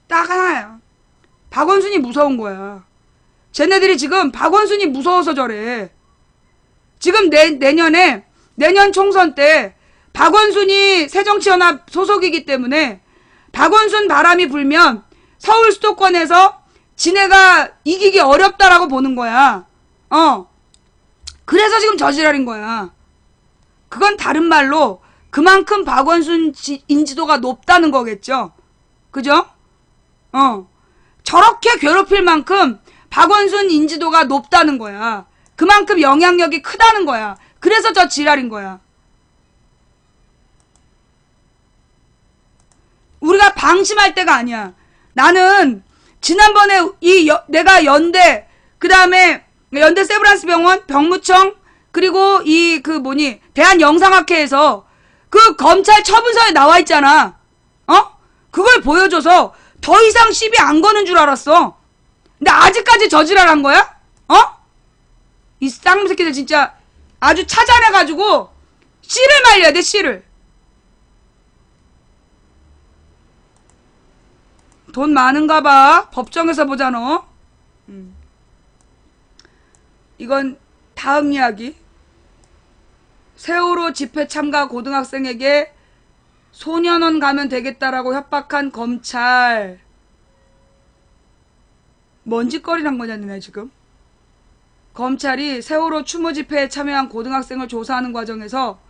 딱 하나야. 박원순이 무서운 거야. 쟤네들이 지금 박원순이 무서워서 저래. 지금 내년 총선 때 박원순이 새정치연합 소속이기 때문에 박원순 바람이 불면 서울 수도권에서 지네가 이기기 어렵다라고 보는 거야. 그래서 지금 저지랄인 거야. 그건 다른 말로 그만큼 박원순 인지도가 높다는 거겠죠. 그죠? 저렇게 괴롭힐 만큼 박원순 인지도가 높다는 거야. 그만큼 영향력이 크다는 거야. 그래서 저 지랄인 거야. 우리가 방심할 때가 아니야. 나는 지난번에 내가 연대, 그 다음에 연대 세브란스 병원, 병무청, 그리고 대한영상학회에서 그 검찰 처분서에 나와 있잖아. 그걸 보여줘서 더 이상 시비 안 거는 줄 알았어. 근데 아직까지 저지랄한 거야? 이 쌍놈 새끼들 진짜 아주 찾아내가지고 씨를 말려야 돼, 씨를. 돈 많은가 봐. 법정에서 보자, 너. 이건 다음 이야기. 세월호 집회 참가 고등학생에게 소년원 가면 되겠다라고 협박한 검찰. 뭔 짓거리란 거냐, 너네 지금? 검찰이 세월호 추모 집회에 참여한 고등학생을 조사하는 과정에서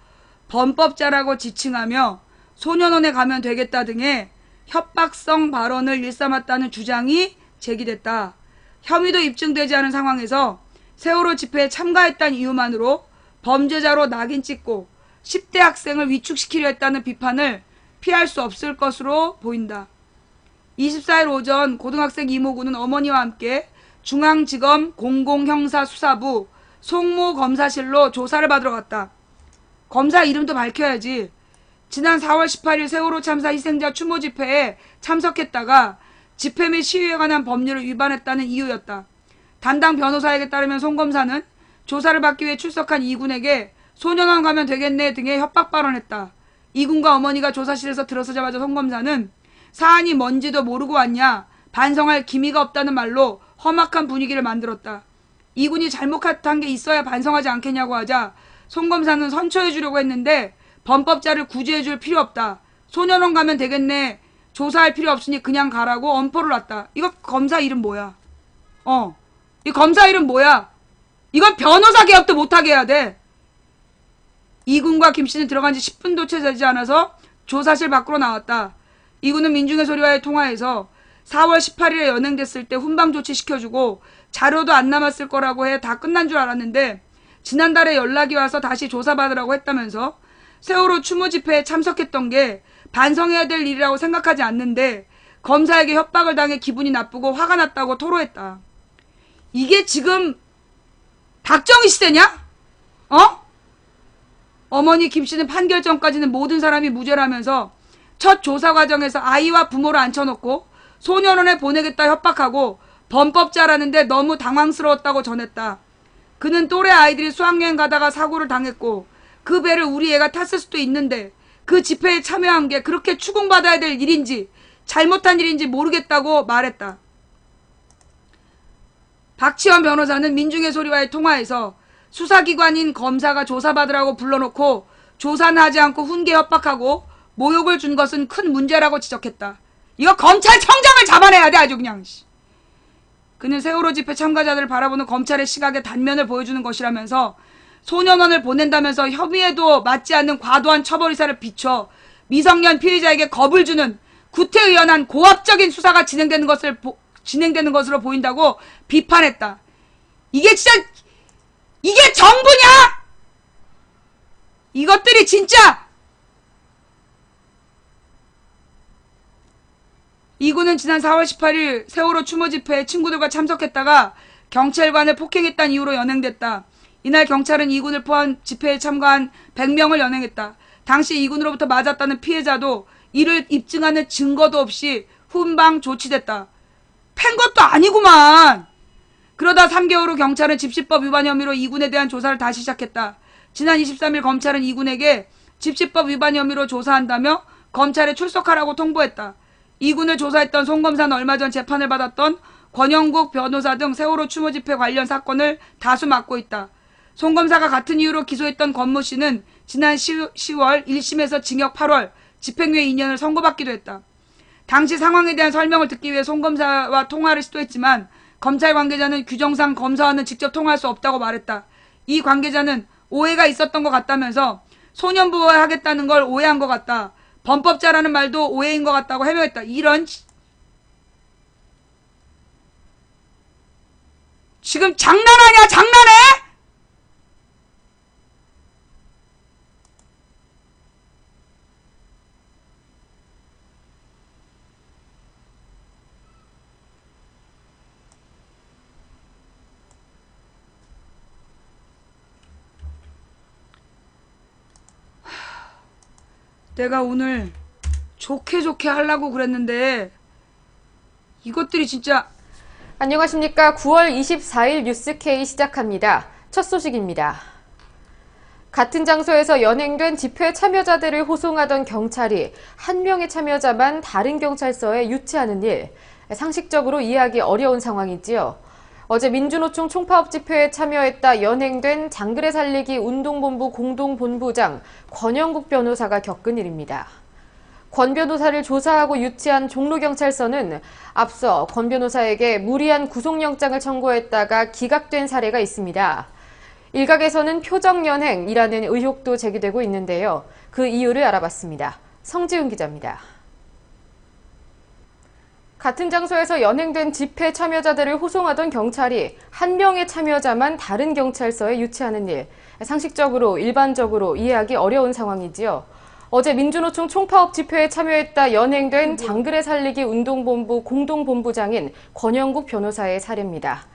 범법자라고 지칭하며 소년원에 가면 되겠다 등의 협박성 발언을 일삼았다는 주장이 제기됐다. 혐의도 입증되지 않은 상황에서 세월호 집회에 참가했다는 이유만으로 범죄자로 낙인 찍고 10대 학생을 위축시키려 했다는 비판을 피할 수 없을 것으로 보인다. 24일 오전 고등학생 이모군은 어머니와 함께 중앙지검 공공형사수사부 송모 검사실로 조사를 받으러 갔다. 검사 이름도 밝혀야지. 지난 4월 18일 세월호 참사 희생자 추모 집회에 참석했다가 집회 및 시위에 관한 법률을 위반했다는 이유였다. 담당 변호사에게 따르면 송 검사는 조사를 받기 위해 출석한 이군에게 소년원 가면 되겠네 등의 협박 발언했다. 이군과 어머니가 조사실에서 들어서자마자 송 검사는 사안이 뭔지도 모르고 왔냐, 반성할 기미가 없다는 말로 험악한 분위기를 만들었다. 이군이 잘못한 게 있어야 반성하지 않겠냐고 하자 송 검사는 선처해주려고 했는데 범법자를 구제해줄 필요 없다. 소년원 가면 되겠네. 조사할 필요 없으니 그냥 가라고 엄포를 놨다. 이거 검사 이름 뭐야? 이 검사 이름 뭐야? 이건 변호사 개업도 못하게 해야 돼. 이군과 김씨는 들어간 지 10분도 채 되지 않아서 조사실 밖으로 나왔다. 이군은 민중의 소리와의 통화에서 4월 18일에 연행됐을 때 훈방 조치 시켜주고 자료도 안 남았을 거라고 해 다 끝난 줄 알았는데 지난달에 연락이 와서 다시 조사받으라고 했다면서 세월호 추모 집회에 참석했던 게 반성해야 될 일이라고 생각하지 않는데 검사에게 협박을 당해 기분이 나쁘고 화가 났다고 토로했다. 이게 지금 박정희 시대냐? 어머니 김 씨는 판결 전까지는 모든 사람이 무죄라면서 첫 조사 과정에서 아이와 부모를 앉혀놓고 소년원에 보내겠다 협박하고 범법자라는데 너무 당황스러웠다고 전했다. 그는 또래 아이들이 수학여행 가다가 사고를 당했고 그 배를 우리 애가 탔을 수도 있는데 그 집회에 참여한 게 그렇게 추궁받아야 될 일인지 잘못한 일인지 모르겠다고 말했다. 박치원 변호사는 민중의 소리와의 통화에서 수사기관인 검사가 조사받으라고 불러놓고 조사는 하지 않고 훈계 협박하고 모욕을 준 것은 큰 문제라고 지적했다. 이거 검찰청장을 잡아내야 돼 아주 그냥. 그는 세월호 집회 참가자들을 바라보는 검찰의 시각의 단면을 보여주는 것이라면서 소년원을 보낸다면서 혐의에도 맞지 않는 과도한 처벌 의사를 비춰 미성년 피해자에게 겁을 주는 구태의연한 고압적인 수사가 진행되는 것으로 보인다고 비판했다. 이게 진짜 이게 정부냐? 이것들이 진짜 이군은 지난 4월 18일 세월호 추모 집회에 친구들과 참석했다가 경찰관을 폭행했다는 이유로 연행됐다. 이날 경찰은 이군을 포함 집회에 참가한 100명을 연행했다. 당시 이군으로부터 맞았다는 피해자도 이를 입증하는 증거도 없이 훈방 조치됐다. 팬 것도 아니구만. 그러다 3개월 후 경찰은 집시법 위반 혐의로 이군에 대한 조사를 다시 시작했다. 지난 23일 검찰은 이군에게 집시법 위반 혐의로 조사한다며 검찰에 출석하라고 통보했다. 이군을 조사했던 송 검사는 얼마 전 재판을 받았던 권영국 변호사 등 세월호 추모 집회 관련 사건을 다수 맡고 있다. 송 검사가 같은 이유로 기소했던 권모 씨는 지난 10월 1심에서 징역 8월, 집행유예 2년을 선고받기도 했다. 당시 상황에 대한 설명을 듣기 위해 송 검사와 통화를 시도했지만 검찰 관계자는 규정상 검사와는 직접 통화할 수 없다고 말했다. 이 관계자는 오해가 있었던 것 같다면서 소년부하겠다는 걸 오해한 것 같다. 범법자라는 말도 오해인 것 같다고 해명했다. 이런 지금 장난하냐? 장난해? 내가 오늘 좋게 하려고 그랬는데 이것들이 진짜. 안녕하십니까. 9월 24일 뉴스K 시작합니다. 첫 소식입니다. 같은 장소에서 연행된 집회 참여자들을 호송하던 경찰이 한 명의 참여자만 다른 경찰서에 유치하는 일, 상식적으로 이해하기 어려운 상황이지요. 어제 민주노총 총파업 집회에 참여했다 연행된 장그래 살리기 운동본부 공동본부장 권영국 변호사가 겪은 일입니다. 권 변호사를 조사하고 유치한 종로경찰서는 앞서 권 변호사에게 무리한 구속영장을 청구했다가 기각된 사례가 있습니다. 일각에서는 표적연행이라는 의혹도 제기되고 있는데요. 그 이유를 알아봤습니다. 성지훈 기자입니다. 같은 장소에서 연행된 집회 참여자들을 호송하던 경찰이 한 명의 참여자만 다른 경찰서에 유치하는 일, 상식적으로 일반적으로 이해하기 어려운 상황이지요. 어제 민주노총 총파업 집회에 참여했다 연행된 장그래 살리기 운동본부 공동본부장인 권영국 변호사의 사례입니다.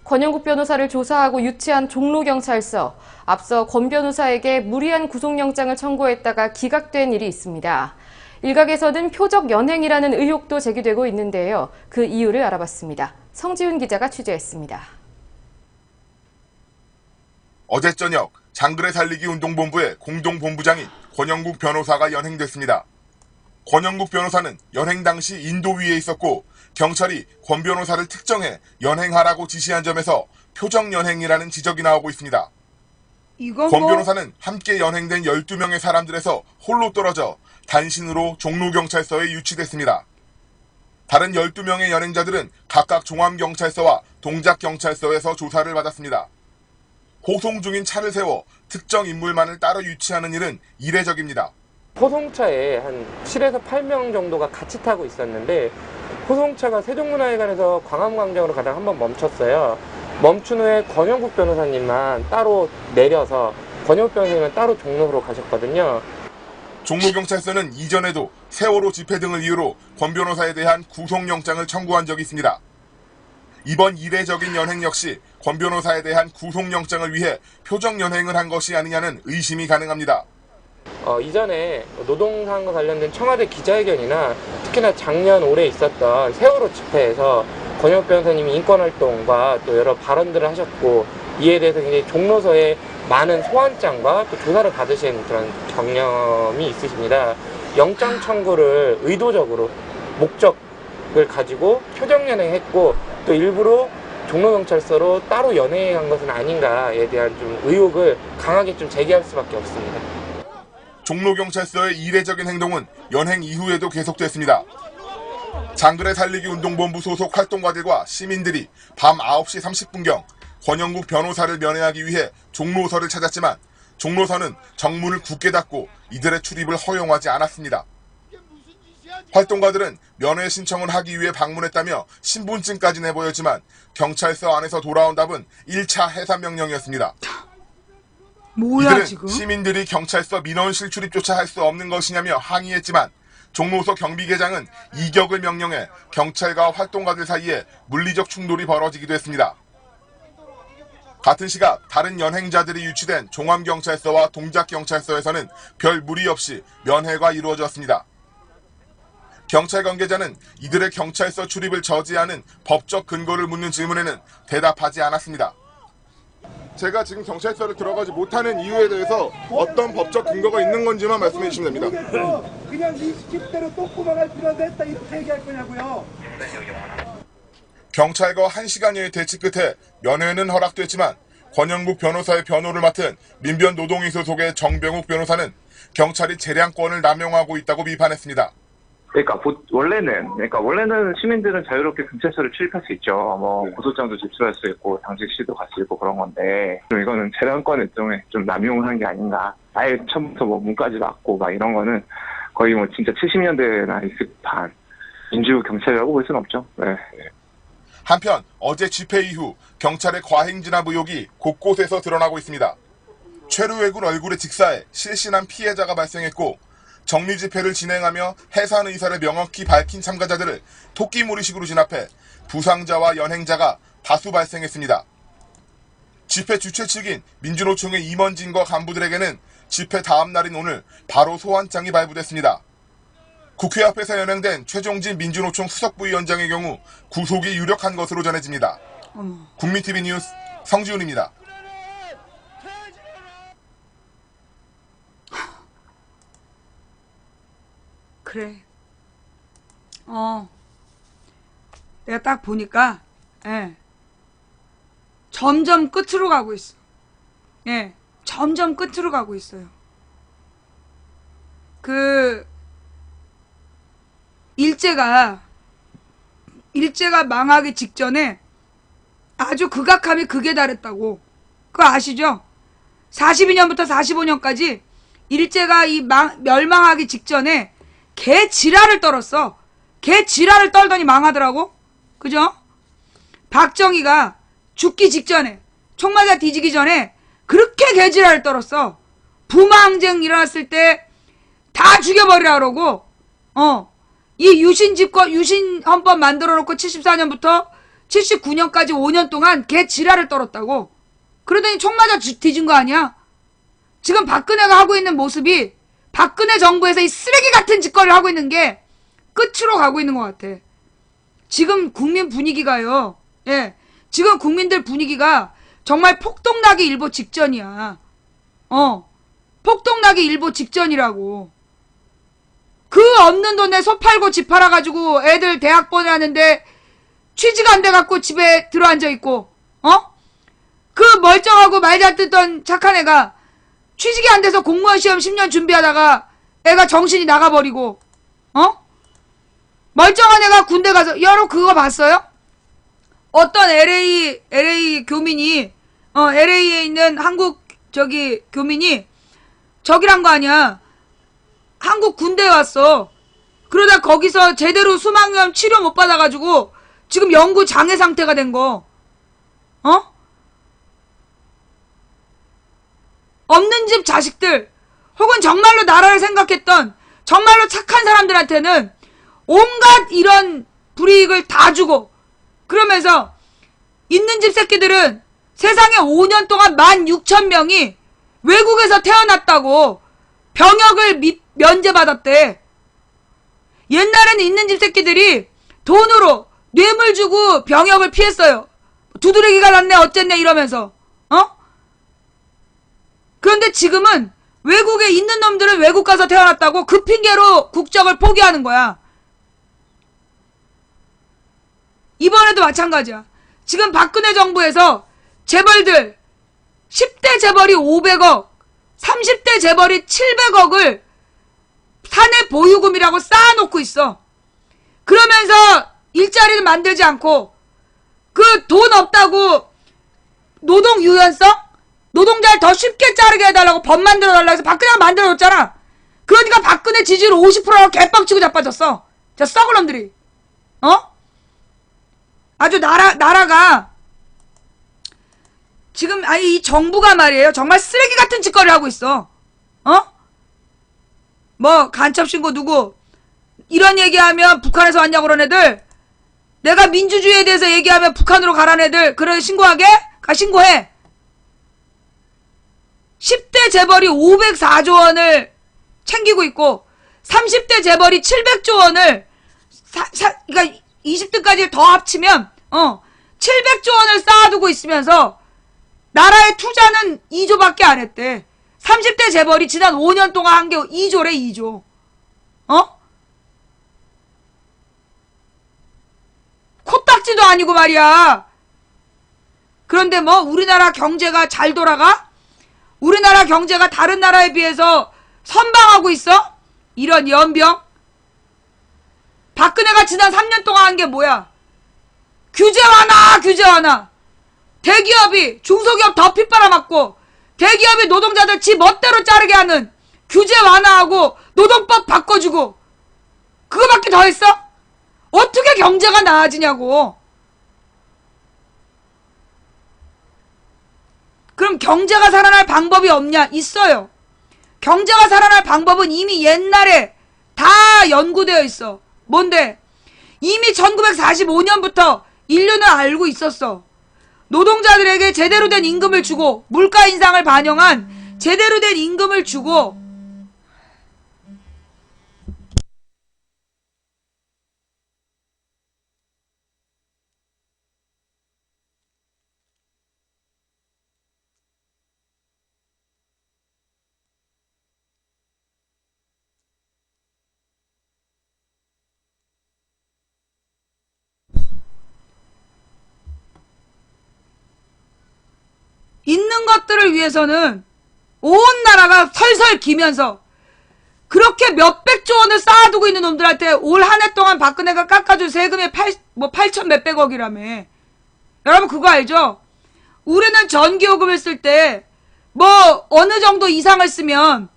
권영국 변호사를 조사하고 유치한 종로경찰서, 앞서 권 변호사에게 무리한 구속영장을 청구했다가 기각된 일이 있습니다. 일각에서는 표적 연행이라는 의혹도 제기되고 있는데요. 그 이유를 알아봤습니다. 성지훈 기자가 취재했습니다. 어제 저녁 장그래 살리기 운동본부의 공동본부장인 권영국 변호사가 연행됐습니다. 권영국 변호사는 연행 당시 인도위에 있었고 경찰이 권 변호사를 특정해 연행하라고 지시한 점에서 표적 연행이라는 지적이 나오고 있습니다. 권 변호사는 함께 연행된 12명의 사람들에서 홀로 떨어져 단신으로 종로경찰서에 유치됐습니다. 다른 12명의 연행자들은 각각 종암경찰서와 동작경찰서에서 조사를 받았습니다. 호송 중인 차를 세워 특정 인물만을 따로 유치하는 일은 이례적입니다. 호송차에 한 7에서 8명 정도가 같이 타고 있었는데 호송차가 세종문화회관에서 광화문광장으로 가다가 한번 멈췄어요. 멈춘 후에 권영국 변호사님만 따로 내려서 권영국 변호사님은 따로 종로로 가셨거든요. 종로경찰서는 이전에도 세월호 집회 등을 이유로 권 변호사에 대한 구속영장을 청구한 적이 있습니다. 이번 이례적인 연행 역시 권 변호사에 대한 구속영장을 위해 표정연행을 한 것이 아니냐는 의심이 가능합니다. 이전에 노동사항과 관련된 청와대 기자회견이나 특히나 작년 올해 있었던 세월호 집회에서 권영국 변호사님이 인권활동과 또 여러 발언들을 하셨고 이에 대해서 굉장히 종로서에 많은 소환장과 또 조사를 받으신 그런 경험이 있으십니다. 영장 청구를 의도적으로 목적을 가지고 표정연행했고 또 일부러 종로경찰서로 따로 연행한 것은 아닌가에 대한 좀 의혹을 강하게 좀 제기할 수밖에 없습니다. 종로경찰서의 이례적인 행동은 연행 이후에도 계속됐습니다. 장그래 살리기 운동본부 소속 활동가들과 시민들이 밤 9시 30분경 권영국 변호사를 면회하기 위해 종로서를 찾았지만 종로서는 정문을 굳게 닫고 이들의 출입을 허용하지 않았습니다. 활동가들은 면회 신청을 하기 위해 방문했다며 신분증까지 내보였지만 경찰서 안에서 돌아온 답은 1차 해산 명령이었습니다. 뭐야 이들은 지금? 시민들이 경찰서 민원실 출입조차 할 수 없는 것이냐며 항의했지만 종로서 경비계장은 이격을 명령해 경찰과 활동가들 사이에 물리적 충돌이 벌어지기도 했습니다. 같은 시각 다른 연행자들이 유치된 종암경찰서와 동작경찰서에서는 별 무리 없이 면회가 이루어졌습니다. 경찰 관계자는 이들의 경찰서 출입을 저지하는 법적 근거를 묻는 질문에는 대답하지 않았습니다. 제가 지금 경찰서를 들어가지 못하는 이유에 대해서 어떤 법적 근거가 있는 건지만 말씀해 주시면 됩니다. 그냥 네 시키대로 똥구멍할 필요도 했다 이렇게 얘기할 거냐고요. 경찰과 1시간여의 대치 끝에 면회는 허락됐지만 권영국 변호사의 변호를 맡은 민변노동위 소속의 정병욱 변호사는 경찰이 재량권을 남용하고 있다고 비판했습니다. 원래는 시민들은 자유롭게 경찰서를 출입할 수 있죠. 고소장도 제출할 수 있고 당직 시도 갈 수 있고 그런 건데 좀 이거는 재량권 일종의 좀 남용을 한 게 아닌가. 아예 처음부터 문까지 막고 이런 거는 거의 진짜 70년대나 있을 반 민주 경찰이라고 볼 수는 없죠. 네. 한편 어제 집회 이후 경찰의 과잉진압 의혹이 곳곳에서 드러나고 있습니다. 최루회군 얼굴에 직사해 실신한 피해자가 발생했고 정리 집회를 진행하며 해산 의사를 명확히 밝힌 참가자들을 토끼몰이식으로 진압해 부상자와 연행자가 다수 발생했습니다. 집회 주최 측인 민주노총의 임원진과 간부들에게는 집회 다음 날인 오늘 바로 소환장이 발부됐습니다. 국회 앞에서 연행된 최종진 민주노총 수석부위원장의 경우 구속이 유력한 것으로 전해집니다. 국민TV 뉴스 성지훈입니다. 그래. 내가 딱 보니까, 점점 끝으로 가고 있어. 점점 끝으로 가고 있어요. 일제가 망하기 직전에 아주 극악함이 극에 달했다고. 그거 아시죠? 42년부터 45년까지 일제가 멸망하기 직전에 개 지랄을 떨었어. 개 지랄을 떨더니 망하더라고. 그죠? 박정희가 죽기 직전에, 총 맞아 뒤지기 전에 그렇게 개 지랄을 떨었어. 부마항쟁 일어났을 때 다 죽여버리라 그러고, 이 유신 헌법 만들어 놓고 74년부터 79년까지 5년 동안 개 지랄을 떨었다고. 그러더니 총 맞아 뒤진 거 아니야? 지금 박근혜가 하고 있는 모습이 박근혜 정부에서 이 쓰레기 같은 짓거리를 하고 있는 게 끝으로 가고 있는 것 같아. 지금 국민 분위기가요. 지금 국민들 분위기가 정말 폭동나기 일보 직전이야. 폭동나기 일보 직전이라고. 그 없는 돈에 소 팔고 집 팔아가지고 애들 대학 보내는데 취직 안 돼갖고 집에 들어앉아있고, 그 멀쩡하고 말 잘 듣던 착한 애가 취직이 안 돼서 공무원 시험 10년 준비하다가 애가 정신이 나가버리고, 멀쩡한 애가 군대 가서, 여러분 그거 봤어요? 어떤 LA 교민이, LA에 있는 한국 교민이 저기란 거 아니야. 한국 군대에 왔어. 그러다 거기서 제대로 수막염 치료 못 받아가지고 지금 영구 장애 상태가 된 거. 없는 집 자식들 혹은 정말로 나라를 생각했던 정말로 착한 사람들한테는 온갖 이런 불이익을 다 주고 그러면서 있는 집 새끼들은 세상에 5년 동안 16,000명이 외국에서 태어났다고 병역을 면제받았대. 옛날에는 있는 집 새끼들이 돈으로 뇌물 주고 병역을 피했어요. 두드러기가 났네 어쨌네 이러면서. 그런데 지금은 외국에 있는 놈들은 외국 가서 태어났다고 그 핑계로 국적을 포기하는 거야. 이번에도 마찬가지야. 지금 박근혜 정부에서 재벌들 10대 재벌이 500억 30대 재벌이 700억을 사내 보유금이라고 쌓아놓고 있어. 그러면서 일자리를 만들지 않고 그 돈 없다고 노동 유연성? 노동자를 더 쉽게 자르게 해달라고 법 만들어달라고 해서 박근혜가 만들어줬잖아. 그러니까 박근혜 지지율 50%가 개빡치고 자빠졌어. 저 썩을 놈들이. 아주 나라가 지금 이 정부가 말이에요. 정말 쓰레기 같은 짓거리를 하고 있어. 뭐 간첩 신고 누구 이런 얘기하면 북한에서 왔냐고 그런 애들 내가 민주주의에 대해서 얘기하면 북한으로 가라는 애들 그래 신고하게? 가 신고해. 10대 재벌이 504조 원을 챙기고 있고 30대 재벌이 700조 원을 그러니까 20대까지 더 합치면 700조 원을 쌓아두고 있으면서 나라의 투자는 2조밖에 안 했대. 30대 재벌이 지난 5년 동안 한 게 2조래 2조. 코딱지도 아니고 말이야. 그런데 뭐 우리나라 경제가 잘 돌아가? 우리나라 경제가 다른 나라에 비해서 선방하고 있어? 이런 연병? 박근혜가 지난 3년 동안 한 게 뭐야? 규제 완화, 규제 완화. 대기업이 중소기업 더 핏바람맞고 대기업이 노동자들 지 멋대로 자르게 하는 규제 완화하고 노동법 바꿔주고 그거밖에 더 했어? 어떻게 경제가 나아지냐고. 그럼 경제가 살아날 방법이 없냐? 있어요. 경제가 살아날 방법은 이미 옛날에 다 연구되어 있어. 뭔데? 이미 1945년부터 인류는 알고 있었어. 노동자들에게 제대로 된 임금을 주고 물가 인상을 반영한 제대로 된 임금을 주고 있는 것들을 위해서는 온 나라가 설설 기면서 그렇게 몇백조 원을 쌓아두고 있는 놈들한테 올 한 해 동안 박근혜가 깎아준 세금이 8천 몇백억이라며. 여러분 그거 알죠? 우리는 전기요금을 쓸 때 뭐 어느 정도 이상을 쓰면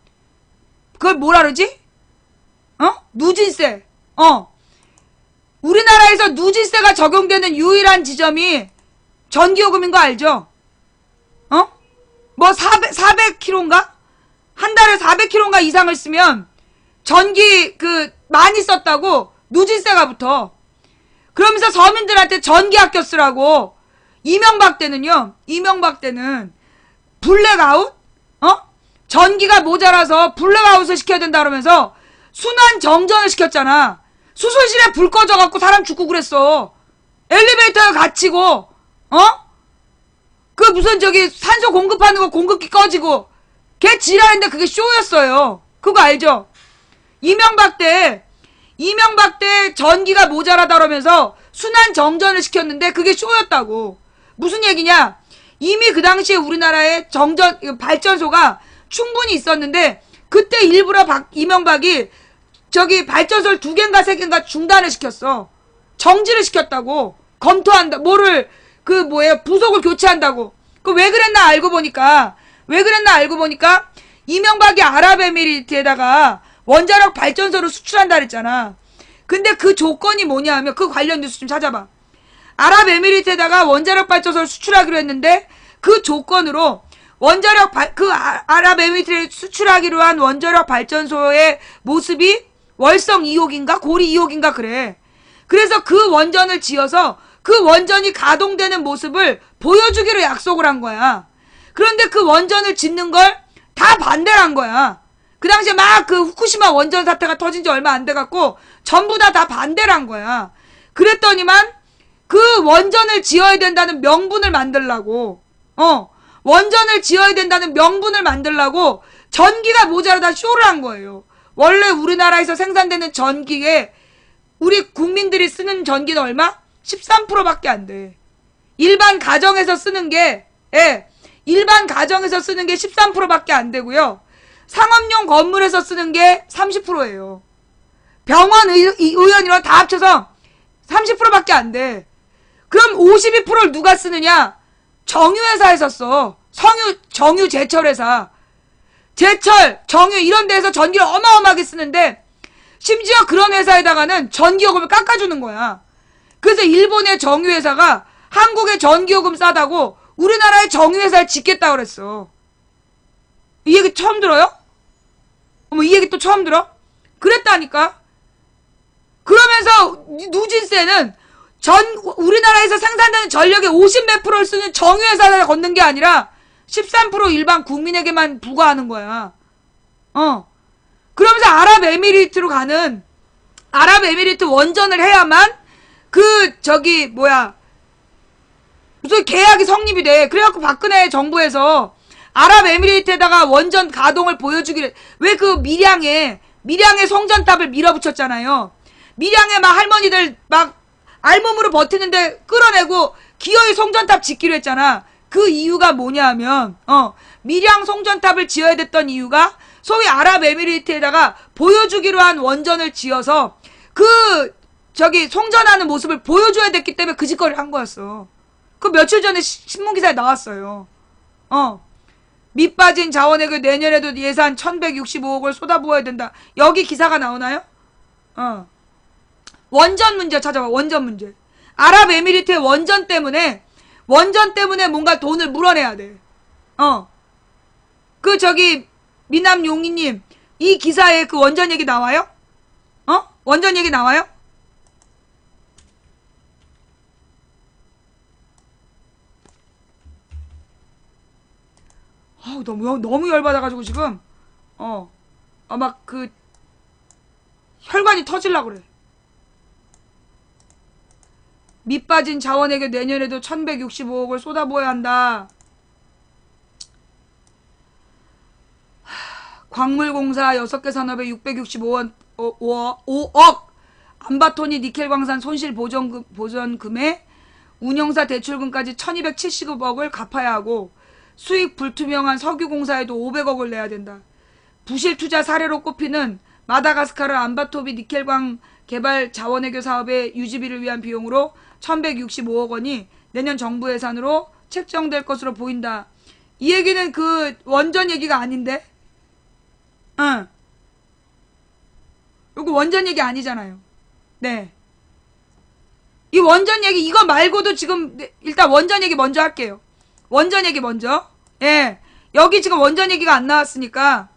그걸 뭐라 그러지? 누진세. 우리나라에서 누진세가 적용되는 유일한 지점이 전기요금인 거 알죠? 뭐 400kg인가? 한 달에 400kg인가 이상을 쓰면 전기 많이 썼다고 누진세가 붙어. 그러면서 서민들한테 전기 아껴 쓰라고. 이명박 때는요. 이명박 때는 블랙아웃? 전기가 모자라서 블랙아웃을 시켜야 된다 그러면서 순환 정전을 시켰잖아. 수술실에 불 꺼져갖고 사람 죽고 그랬어. 엘리베이터에 갇히고 그 무슨 산소 공급하는 거 공급기 꺼지고 걔 지랄인데 그게 쇼였어요. 그거 알죠? 이명박 때 전기가 모자라다 그러면서 순환 정전을 시켰는데 그게 쇼였다고. 무슨 얘기냐? 이미 그 당시에 우리나라에 발전소가 충분히 있었는데 그때 일부러 이명박이 발전소를 2개인가 3개인가 중단을 시켰어. 정지를 시켰다고. 검토한다. 부속을 교체한다고. 그 왜 그랬나 알고 보니까 이명박이 아랍에미리트에다가 원자력 발전소를 수출한다 그랬잖아. 근데 그 조건이 뭐냐 하면 그 관련 뉴스 좀 찾아봐. 아랍에미리트에다가 원자력 발전소를 수출하기로 했는데 그 조건으로 아랍에미리트에 수출하기로 한 원자력 발전소의 모습이 월성 2호기인가 고리 2호기인가 그래. 그래서 그 원전을 지어서 그 원전이 가동되는 모습을 보여주기로 약속을 한 거야. 그런데 그 원전을 짓는 걸 다 반대를 한 거야. 그 당시에 막 그 후쿠시마 원전 사태가 터진 지 얼마 안 돼갖고 전부 다 반대를 한 거야. 그랬더니만 그 원전을 지어야 된다는 명분을 만들라고, 원전을 지어야 된다는 명분을 만들라고 전기가 모자라다 쇼를 한 거예요. 원래 우리나라에서 생산되는 전기에 우리 국민들이 쓰는 전기는 얼마? 13%밖에 안 돼. 일반 가정에서 쓰는 게, 일반 가정에서 쓰는 게 13%밖에 안 되고요. 상업용 건물에서 쓰는 게 30%예요. 병원 의원이랑 다 합쳐서 30%밖에 안 돼. 그럼 52%를 누가 쓰느냐? 정유회사에서 써. 정유 제철회사. 제철, 정유 이런 데에서 전기를 어마어마하게 쓰는데 심지어 그런 회사에다가는 전기요금을 깎아주는 거야. 그래서 일본의 정유회사가 한국의 전기요금 싸다고 우리나라의 정유회사를 짓겠다고 그랬어. 이 얘기 처음 들어요? 어머, 이 얘기 또 처음 들어? 그랬다니까? 그러면서 누진세는 우리나라에서 생산되는 전력의 50몇 프로를 쓰는 정유회사에 걷는 게 아니라 13% 일반 국민에게만 부과하는 거야. 그러면서 아랍에미리트 원전을 해야만 무슨 계약이 성립이 돼. 그래갖고 박근혜 정부에서 아랍에미리트에다가 원전 가동을 보여주기를, 왜 그 밀양에 송전탑을 밀어붙였잖아요. 밀양에 막 할머니들 막 알몸으로 버티는데 끌어내고 기어이 송전탑 짓기로 했잖아. 그 이유가 뭐냐 하면, 밀양 송전탑을 지어야 됐던 이유가 소위 아랍에미리트에다가 보여주기로 한 원전을 지어서 송전하는 모습을 보여줘야 됐기 때문에 그 짓거리를 한 거였어. 그 며칠 전에 신문기사에 나왔어요. 밑빠진 자원액을 내년에도 예산 1165억을 쏟아부어야 된다. 여기 기사가 나오나요? 원전 문제 찾아봐. 원전 문제. 아랍에미리트의 원전 때문에 뭔가 돈을 물어내야 돼. 미남용희님, 이 기사에 그 원전 얘기 나와요? 원전 얘기 나와요? 너무 열받아가지고 지금, 막 혈관이 터질라 그래. 밑빠진 자원에게 내년에도 1165억을 쏟아부어야 한다. 광물공사 6개 산업에 665억. 안바토니 니켈 광산 손실 보전금에 운영사 대출금까지 1270억을 갚아야 하고 수익 불투명한 석유공사에도 500억을 내야 된다. 부실 투자 사례로 꼽히는 마다가스카르 안바토비 니켈광 개발 자원외교 사업의 유지비를 위한 비용으로 1165억 원이 내년 정부 예산으로 책정될 것으로 보인다. 이 얘기는 그 원전 얘기가 아닌데? 이거 원전 얘기 아니잖아요. 네. 이 원전 얘기, 이거 말고도 지금, 일단 원전 얘기 먼저 할게요. 원전 얘기 먼저. 예. 여기 지금 원전 얘기가 안 나왔으니까,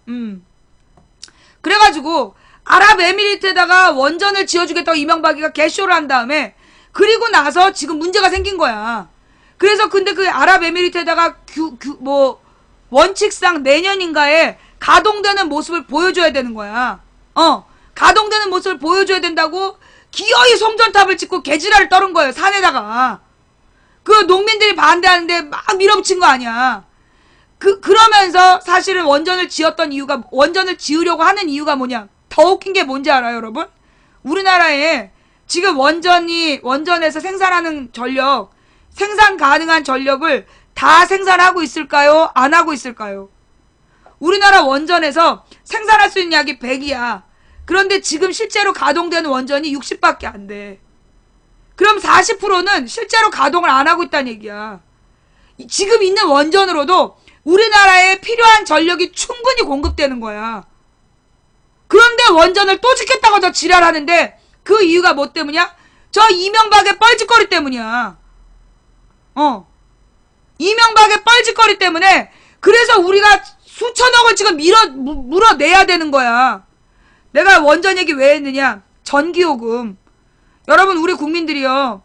그래가지고, 아랍에미리트에다가 원전을 지어주겠다고 이명박이가 개쇼를 한 다음에, 그리고 나서 지금 문제가 생긴 거야. 그래서 근데 그 아랍에미리트에다가 원칙상 내년인가에 가동되는 모습을 보여줘야 되는 거야. 가동되는 모습을 보여줘야 된다고 기어이 송전탑을 짓고 개지랄을 떨은 거예요, 산에다가. 그 농민들이 반대하는데 막 밀어붙인 거 아니야. 그러면서 사실은 원전을 지으려고 하는 이유가 뭐냐. 더 웃긴 게 뭔지 알아요, 여러분? 우리나라에 지금 원전에서 생산하는 생산 가능한 전력을 다 생산하고 있을까요? 안 하고 있을까요? 우리나라 원전에서 생산할 수 있는 약이 100이야. 그런데 지금 실제로 가동되는 원전이 60밖에 안 돼. 그럼 40%는 실제로 가동을 안 하고 있다는 얘기야. 지금 있는 원전으로도 우리나라에 필요한 전력이 충분히 공급되는 거야. 그런데 원전을 또 짓겠다고 저 지랄하는데 그 그 이유가 뭐 때문이야? 저 이명박의 뻘짓거리 때문이야. 이명박의 뻘짓거리 때문에 그래서 우리가 수천억을 지금 물어내야 되는 거야. 내가 원전 얘기 왜 했느냐? 전기요금. 여러분 우리 국민들이요.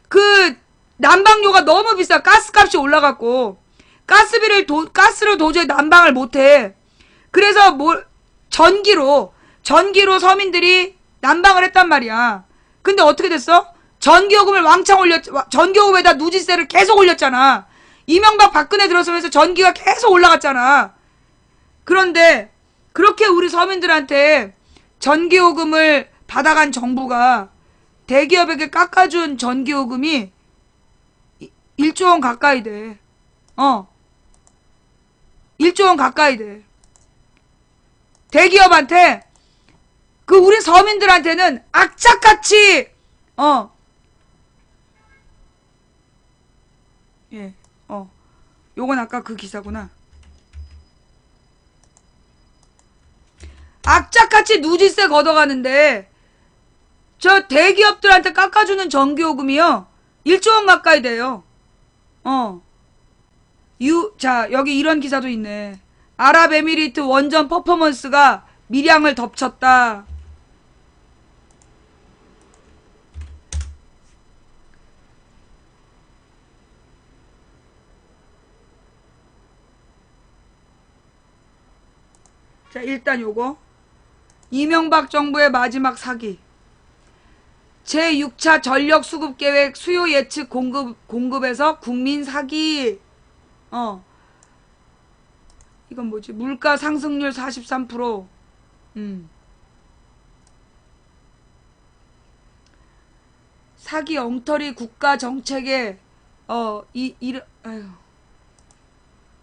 그 난방료가 너무 비싸. 가스값이 올라갔고 가스를 도저히 난방을 못해. 그래서 전기로 서민들이 난방을 했단 말이야. 근데 어떻게 됐어? 전기요금을 왕창 전기요금에다 누진세를 계속 올렸잖아. 이명박 박근혜 들어서면서 전기가 계속 올라갔잖아. 그런데 그렇게 우리 서민들한테 전기요금을 받아간 정부가 대기업에게 깎아준 전기요금이 1조 원 가까이 돼. 1조 원 가까이 돼. 대기업한테 그 우리 서민들한테는 악착같이 요건 아까 그 기사구나. 악착같이 누진세 걷어가는데 저 대기업들한테 깎아주는 전기요금이요 1조 원 가까이 돼요. 자 여기 이런 기사도 있네. 아랍에미리트 원전 퍼포먼스가 밀양을 덮쳤다. 자 일단 요거 이명박 정부의 마지막 사기. 제6차 전력 수급 계획 수요 예측 공급에서 국민 사기. 이건 뭐지? 물가 상승률 43%. 사기 엉터리 국가 정책에 이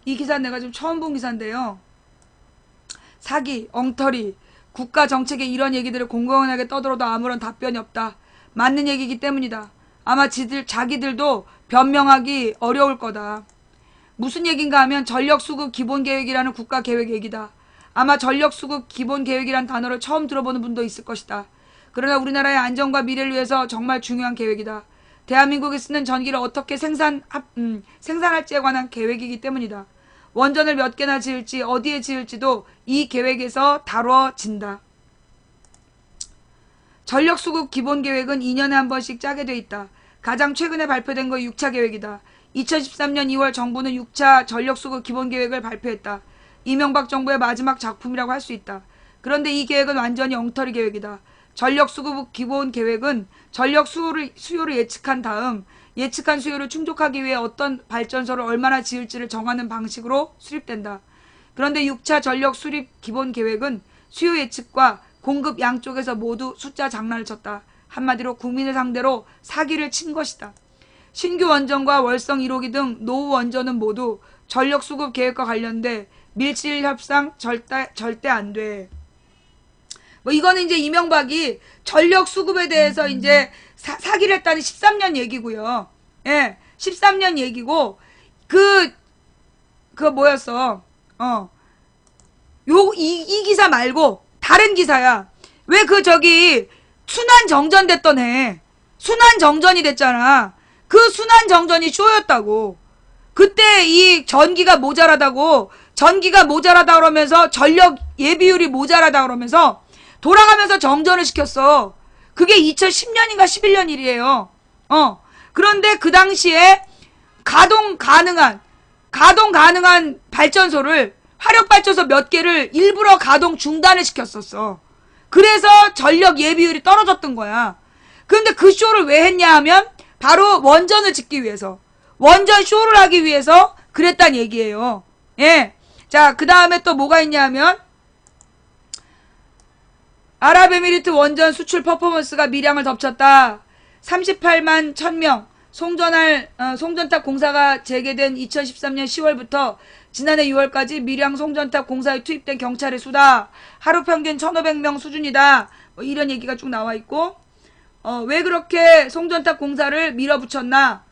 기사 내가 지금 처음 본 기사인데요. 사기, 엉터리, 국가 정책에 이런 얘기들을 공공연하게 떠들어도 아무런 답변이 없다. 맞는 얘기이기 때문이다. 아마 자기들도 변명하기 어려울 거다. 무슨 얘긴가 하면 전력수급 기본계획이라는 국가계획 얘기다. 아마 전력수급 기본계획이란 단어를 처음 들어보는 분도 있을 것이다. 그러나 우리나라의 안전과 미래를 위해서 정말 중요한 계획이다. 대한민국이 쓰는 전기를 어떻게 생산할지에 관한 계획이기 때문이다. 원전을 몇 개나 지을지 어디에 지을지도 이 계획에서 다뤄진다. 전력수급 기본계획은 2년에 한 번씩 짜게 돼 있다. 가장 최근에 발표된 거 6차 계획이다. 2013년 2월 정부는 6차 전력수급 기본계획을 발표했다. 이명박 정부의 마지막 작품이라고 할 수 있다. 그런데 이 계획은 완전히 엉터리 계획이다. 전력수급 기본계획은 전력 수요를 예측한 다음 예측한 수요를 충족하기 위해 어떤 발전소를 얼마나 지을지를 정하는 방식으로 수립된다. 그런데 6차 전력 수립 기본계획은 수요 예측과 공급 양쪽에서 모두 숫자 장난을 쳤다. 한마디로 국민을 상대로 사기를 친 것이다. 신규 원전과 월성 1호기 등 노후 원전은 모두 전력 수급 계획과 관련돼 밀실 협상 절대 안 돼. 뭐 이거는 이제 이명박이 전력 수급에 대해서 이제 사기를 했다는 13년 얘기고요. 예, 13년 얘기고 그거 뭐였어? 이 기사 말고 다른 기사야. 왜 순환 정전됐던 해. 순환 정전이 됐잖아. 그 순환 정전이 쇼였다고. 그때 이 전기가 모자라다 그러면서 전력 예비율이 모자라다 그러면서 돌아가면서 정전을 시켰어. 그게 2010년인가 11년 일이에요. 그런데 그 당시에 가동 가능한 발전소를 화력발전소 몇 개를 일부러 가동 중단을 시켰었어. 그래서 전력 예비율이 떨어졌던 거야. 그런데 그 쇼를 왜 했냐 하면 바로 원전을 짓기 위해서, 원전 쇼를 하기 위해서 그랬단 얘기예요. 예. 자, 그 다음에 또 뭐가 있냐 하면 아랍에미리트 원전 수출 퍼포먼스가 밀양을 덮쳤다. 38만 1000명 송전탑 공사가 재개된 2013년 10월부터 지난해 6월까지 밀양 송전탑 공사에 투입된 경찰의 수다. 하루 평균 1500명 수준이다. 뭐 이런 얘기가 쭉 나와 있고, 왜 그렇게 송전탑 공사를 밀어붙였나?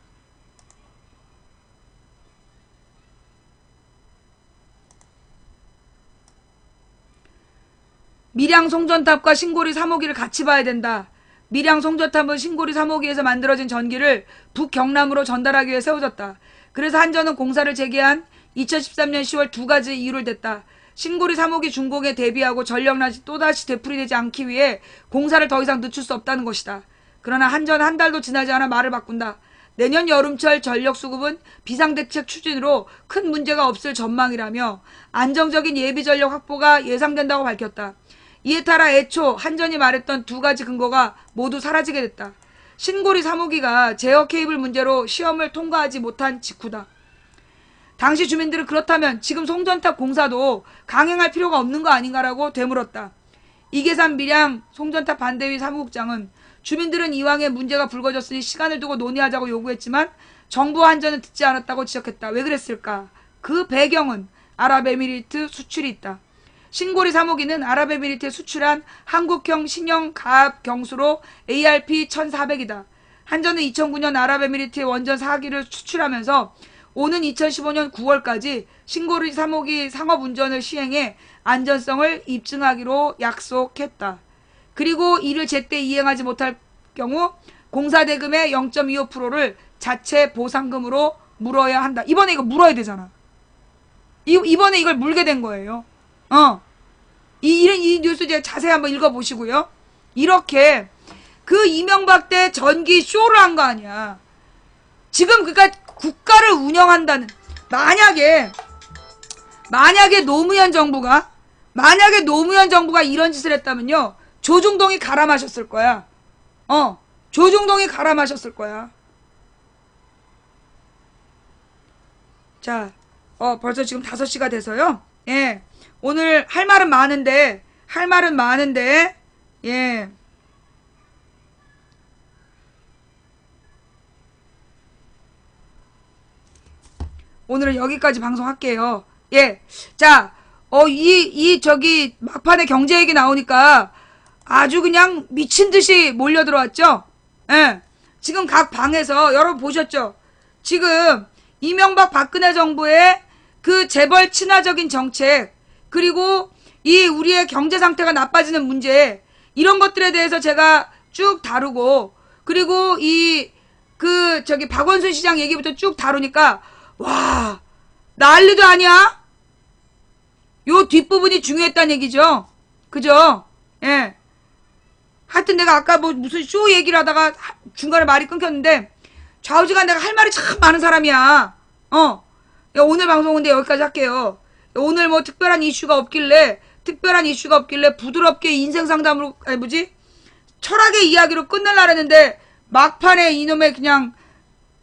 밀양 송전탑과 신고리 3호기를 같이 봐야 된다. 밀양 송전탑은 신고리 3호기에서 만들어진 전기를 북경남으로 전달하기 위해 세워졌다. 그래서 한전은 공사를 재개한 2013년 10월 두 가지 이유를 댔다. 신고리 3호기 준공에 대비하고 전력난이 또다시 되풀이되지 않기 위해 공사를 더 이상 늦출 수 없다는 것이다. 그러나 한전 한 달도 지나지 않아 말을 바꾼다. 내년 여름철 전력 수급은 비상대책 추진으로 큰 문제가 없을 전망이라며 안정적인 예비 전력 확보가 예상된다고 밝혔다. 이에 따라 애초 한전이 말했던 두 가지 근거가 모두 사라지게 됐다. 신고리 3호기가 제어 케이블 문제로 시험을 통과하지 못한 직후다. 당시 주민들은 그렇다면 지금 송전탑 공사도 강행할 필요가 없는 거 아닌가라고 되물었다. 이계산 밀양 송전탑 반대위 사무국장은 주민들은 이왕에 문제가 불거졌으니 시간을 두고 논의하자고 요구했지만 정부와 한전은 듣지 않았다고 지적했다. 왜 그랬을까? 그 배경은 아랍에미리트 수출이 있다. 신고리 3호기는 아랍에미리트에 수출한 한국형 신형 가압 경수로 ARP-1400이다. 한전은 2009년 아랍에미리트에 원전 4기를 수출하면서 오는 2015년 9월까지 신고리 3호기 상업운전을 시행해 안전성을 입증하기로 약속했다. 그리고 이를 제때 이행하지 못할 경우 공사대금의 0.25%를 자체 보상금으로 물어야 한다. 이번에 이거 물어야 되잖아. 이번에 이걸 물게 된 거예요. 이 뉴스 이제 자세히 한번 읽어보시고요. 이렇게 그 이명박 때 전기 쇼를 한 거 아니야. 지금 그니까 국가를 운영한다는 만약에 노무현 정부가 이런 짓을 했다면요. 조중동이 갈아 마셨을 거야. 조중동이 갈아 마셨을 거야. 자, 벌써 지금 5시가 돼서요. 예. 오늘 할 말은 많은데, 예. 오늘은 여기까지 방송할게요. 예. 자, 막판에 경제 얘기 나오니까 아주 그냥 미친 듯이 몰려 들어왔죠? 예. 지금 각 방에서 여러분 보셨죠? 지금 이명박 박근혜 정부의 그 재벌 친화적인 정책, 그리고 이 우리의 경제 상태가 나빠지는 문제, 이런 것들에 대해서 제가 쭉 다루고, 그리고 박원순 시장 얘기부터 쭉 다루니까, 와, 난리도 아니야? 요 뒷부분이 중요했다는 얘기죠? 그죠? 예. 하여튼 내가 아까 무슨 쇼 얘기를 하다가 중간에 말이 끊겼는데, 좌우지간 내가 할 말이 참 많은 사람이야. 야, 오늘 방송은 근데 여기까지 할게요. 오늘 특별한 이슈가 없길래 부드럽게 인생 상담으로, 철학의 이야기로 끝낼라 했는데, 막판에 이놈의 그냥,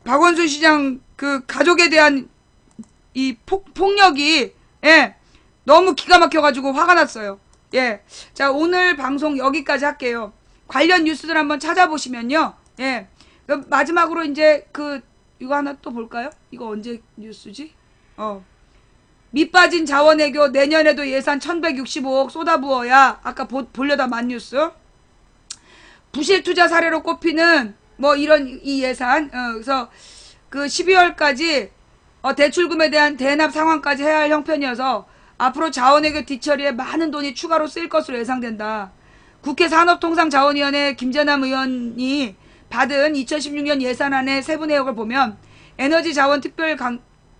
박원순 시장 그 가족에 대한 이 폭력이, 예, 너무 기가 막혀가지고 화가 났어요. 예. 자, 오늘 방송 여기까지 할게요. 관련 뉴스들 한번 찾아보시면요. 예. 마지막으로 이제 이거 하나 또 볼까요? 이거 언제 뉴스지? 밑빠진 자원외교 내년에도 예산 1165억 쏟아부어야 아까 보려다 만뉴스. 부실 투자 사례로 꼽히는 이런 이 예산. 그래서 12월까지 대출금에 대한 대납 상환까지 해야 할 형편이어서 앞으로 자원외교 뒤처리에 많은 돈이 추가로 쓰일 것으로 예상된다. 국회 산업통상자원위원회 김재남 의원이 받은 2016년 예산안의 세부 내역을 보면 에너지자원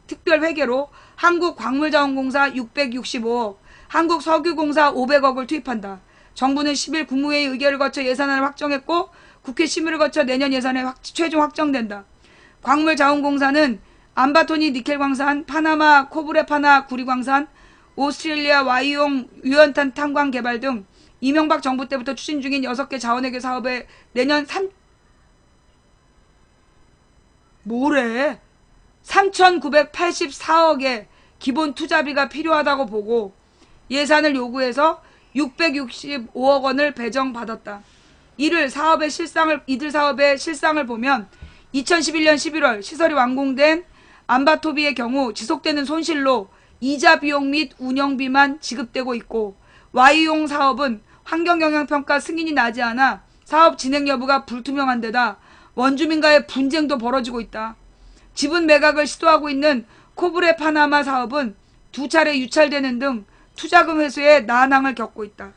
특별회계로 한국광물자원공사 665억, 한국석유공사 500억을 투입한다. 정부는 10일 국무회의 의결을 거쳐 예산안을 확정했고 국회 심의를 거쳐 내년 예산에 최종 확정된다. 광물자원공사는 암바토니 니켈광산, 파나마 코브레파나 구리광산, 오스트레일리아 와이옹 유연탄 탄광 개발 등 이명박 정부 때부터 추진 중인 6개 자원외교 사업에 내년 3,984억의 기본 투자비가 필요하다고 보고 예산을 요구해서 665억 원을 배정받았다. 이들 사업의 실상을 보면 2011년 11월 시설이 완공된 암바토비의 경우 지속되는 손실로 이자 비용 및 운영비만 지급되고 있고 Y용 사업은 환경영향평가 승인이 나지 않아 사업 진행 여부가 불투명한 데다 원주민과의 분쟁도 벌어지고 있다. 지분 매각을 시도하고 있는 코브레 파나마 사업은 2차례 유찰되는 등 투자금 회수에 난항을 겪고 있다.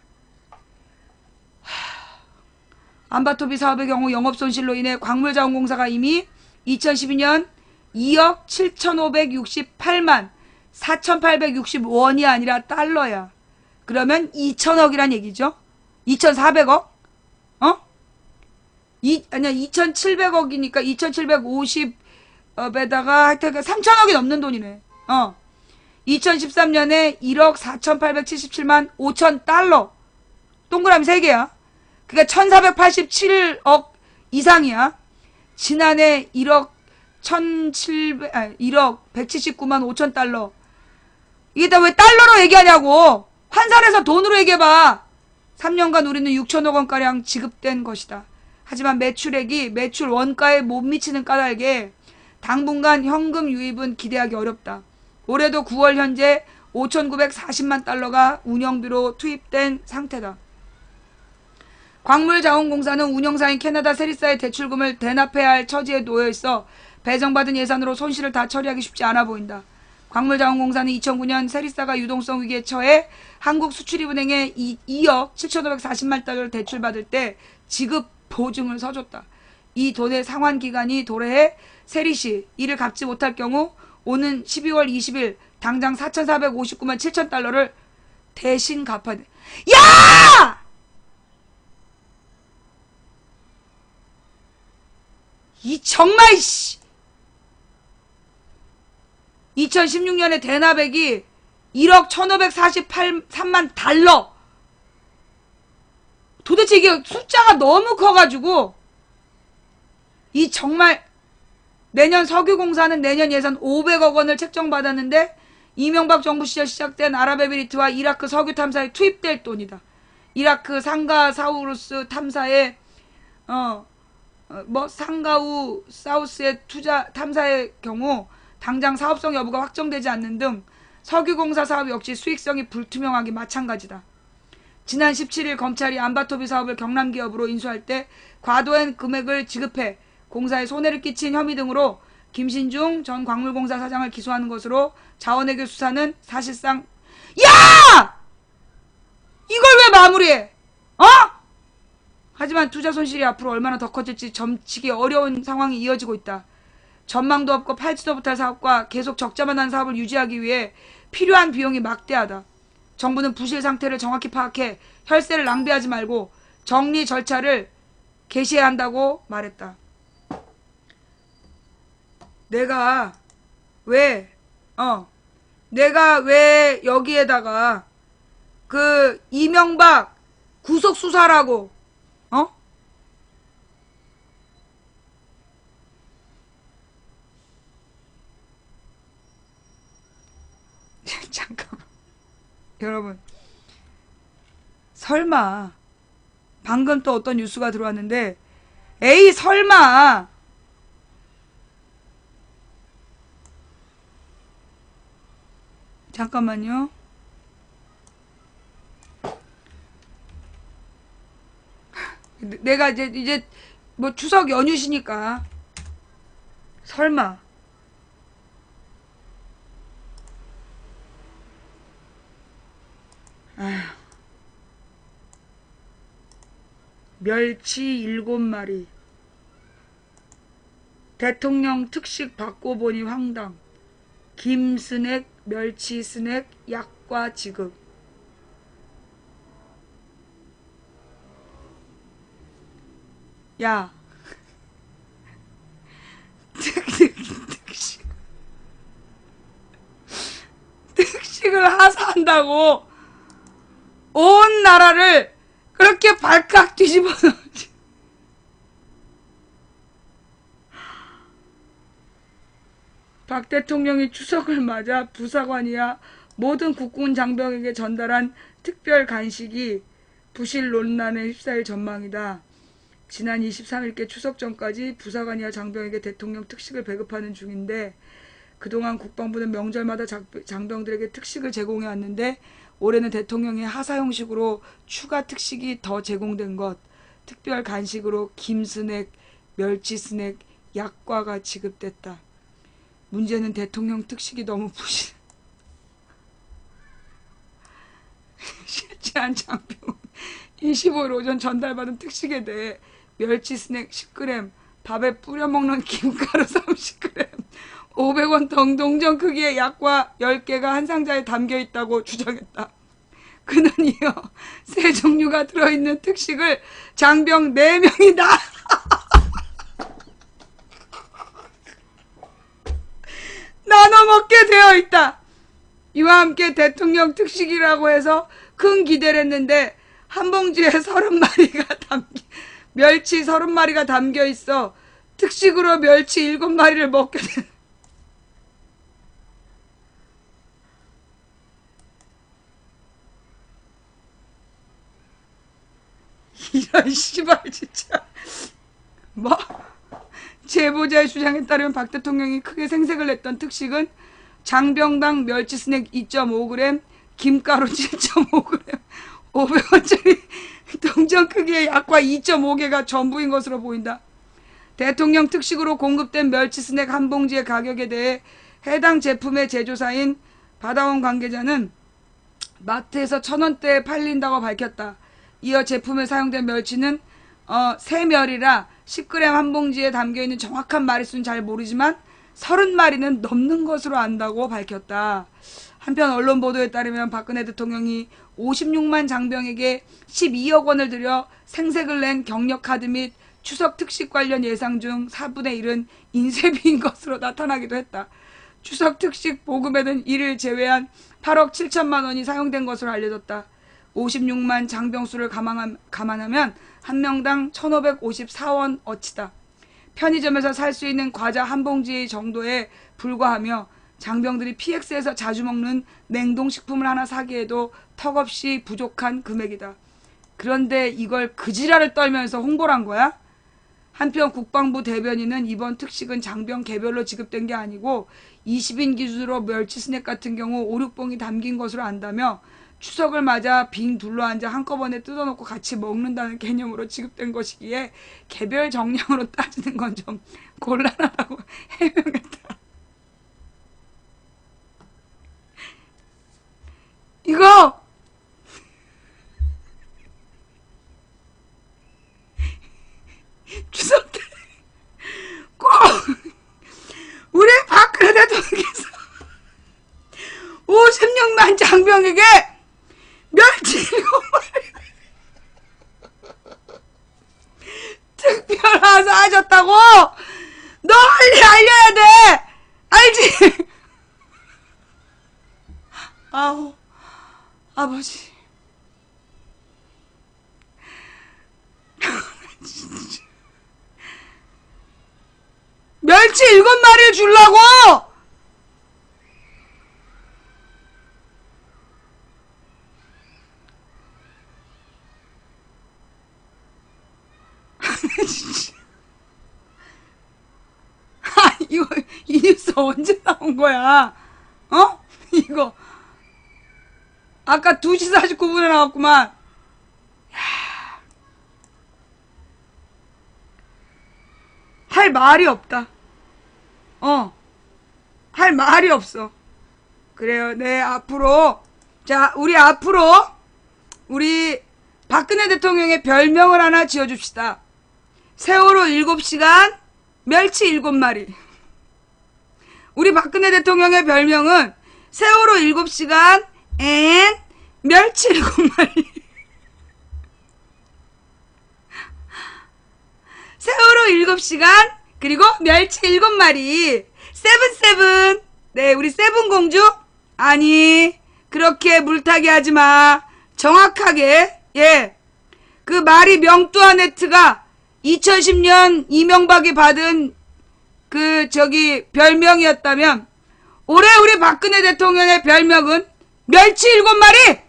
안바토비 사업의 경우 영업손실로 인해 광물자원공사가 이미 2012년 2억 7,568만 4,860원이 아니라 달러야. 그러면 2천억이란 얘기죠. 2,400억? 아니야, 2,700억이니까 2,750에다가 하여튼 3천억이 넘는 돈이네. 2013년에 1억 4,877만 5천 달러. 동그라미 3개야. 그러니까 1,487억 이상이야. 지난해 1억 179만 5천 달러. 이게 다 왜 달러로 얘기하냐고. 환산해서 돈으로 얘기해봐. 3년간 우리는 6천억 원가량 지급된 것이다. 하지만 매출액이 매출 원가에 못 미치는 까닭에 당분간 현금 유입은 기대하기 어렵다. 올해도 9월 현재 5,940만 달러가 운영비로 투입된 상태다. 광물자원공사는 운영사인 캐나다 세리사의 대출금을 대납해야 할 처지에 놓여 있어 배정받은 예산으로 손실을 다 처리하기 쉽지 않아 보인다. 광물자원공사는 2009년 세리사가 유동성 위기에 처해 한국수출입은행에 2억 7,540만 달러를 대출받을 때 지급 보증을 서줬다. 이 돈의 상환기간이 도래해 세리시 이를 갚지 못할 경우 오는 12월 20일 당장 4,459만 7천 달러를 대신 갚아야 돼. 야! 이 정말 씨. 2016년에 대납액이 1억 1,543만 달러. 도대체 이게 숫자가 너무 커가지고 이 정말 내년 석유공사는 내년 예산 500억 원을 책정받았는데 이명박 정부 시절 시작된 아랍에미리트와 이라크 석유 탐사에 투입될 돈이다. 이라크 상가사우루스 탐사에 상가우 사우스의 투자 탐사의 경우 당장 사업성 여부가 확정되지 않는 등 석유공사 사업 역시 수익성이 불투명하기 마찬가지다. 지난 17일 검찰이 안바토비 사업을 경남기업으로 인수할 때 과도한 금액을 지급해 공사에 손해를 끼친 혐의 등으로 김신중 전 광물공사 사장을 기소하는 것으로 자원외교 수사는 사실상 야! 이걸 왜 마무리해? 하지만 투자 손실이 앞으로 얼마나 더 커질지 점치기 어려운 상황이 이어지고 있다. 전망도 없고 팔지도 못할 사업과 계속 적자만 난 사업을 유지하기 위해 필요한 비용이 막대하다. 정부는 부실 상태를 정확히 파악해 혈세를 낭비하지 말고 정리 절차를 개시해야 한다고 말했다. 내가 왜 여기에다가 그 이명박 구속수사라고 잠깐만. 여러분, 설마 방금 또 어떤 뉴스가 들어왔는데 에이 설마 잠깐만요. 내가 이제 뭐 추석 연휴시니까 설마 멸치 7마리 대통령 특식 받고 보니 황당. 김 스낵 멸치 스낵 약과 지급. 야 특식을 하사한다고 온 나라를 그렇게 발칵 뒤집어 놓지. 박 대통령이 추석을 맞아 부사관이야 모든 국군 장병에게 전달한 특별 간식이 부실 논란에 휩싸일 전망이다. 지난 23일께 추석 전까지 부사관이야 장병에게 대통령 특식을 배급하는 중인데 그동안 국방부는 명절마다 장병들에게 특식을 제공해 왔는데 올해는 대통령이 하사 형식으로 추가 특식이 더 제공된 것, 특별 간식으로 김 스낵, 멸치 스낵, 약과가 지급됐다. 문제는 대통령 특식이 너무 실제한 장병은 25일 오전 전달받은 특식에 대해 멸치 스낵 10g, 밥에 뿌려 먹는 김가루 30g, 500원 등 동전 크기의 약과 10개가 한 상자에 담겨 있다고 주장했다. 그는 이어 세 종류가 들어있는 특식을 장병 4명이 나눠 먹게 되어 있다. 이와 함께 대통령 특식이라고 해서 큰 기대를 했는데 한 봉지에 멸치 30마리가 담겨 있어 특식으로 멸치 7마리를 먹게 된. 이런 씨발 진짜. 뭐? 제보자의 주장에 따르면 박 대통령이 크게 생색을 냈던 특식은 장병당 멸치 스낵 2.5g, 김가루 7.5g, 500원짜리 동전 크기의 약과 2.5개가 전부인 것으로 보인다. 대통령 특식으로 공급된 멸치 스낵 한 봉지의 가격에 대해 해당 제품의 제조사인 받아온 관계자는 마트에서 1,000원대에 팔린다고 밝혔다. 이어 제품에 사용된 멸치는 새멸이라 10g 한 봉지에 담겨있는 정확한 마리수는 잘 모르지만 30마리는 넘는 것으로 안다고 밝혔다. 한편 언론 보도에 따르면 박근혜 대통령이 56만 장병에게 12억 원을 들여 생색을 낸 경력카드 및 추석 특식 관련 예상 중 4분의 1은 인쇄비인 것으로 나타나기도 했다. 추석 특식 보급에는 이를 제외한 8억 7천만 원이 사용된 것으로 알려졌다. 56만 장병수를 감안하면 한 명당 1,554원 어치다. 편의점에서 살 수 있는 과자 한 봉지 정도에 불과하며 장병들이 PX에서 자주 먹는 냉동식품을 하나 사기에도 턱없이 부족한 금액이다. 그런데 이걸 그지랄을 떨면서 홍보를 한 거야? 한편 국방부 대변인은 이번 특식은 장병 개별로 지급된 게 아니고 20인 기준으로 멸치 스낵 같은 경우 5, 6봉이 담긴 것으로 안다며 추석을 맞아 빙 둘러앉아 한꺼번에 뜯어놓고 같이 먹는다는 개념으로 지급된 것이기에 개별 정량으로 따지는 건 좀 곤란하다고 해명했다. 이거 추석 때 꼭 우리 박근혜 대통령께서 56만 장병에게 멸치 7마리 특별하사 하셨다고 널리 알려야 돼. 알지? 아우 아버지 진짜 멸치 7마리를 주려고. 진짜. 이 뉴스 언제 나온 거야? 이거 아까 2시 49분에 나왔구만. 할 말이 없다. 할 말이 없어. 그래요. 네, 앞으로 우리 박근혜 대통령의 별명을 하나 지어줍시다. 세월호 7시간, 멸치 7마리. 우리 박근혜 대통령의 별명은 세월호 7시간 앤 멸치 7마리. 세월호 7시간 그리고 멸치 7마리. 세븐. 네, 우리 세븐 공주? 아니, 그렇게 물타기 하지마. 정확하게, 예. 그 마리 명뚜아네트가 2010년 이명박이 받은 별명이었다면 올해 우리 박근혜 대통령의 별명은 멸치 7마리.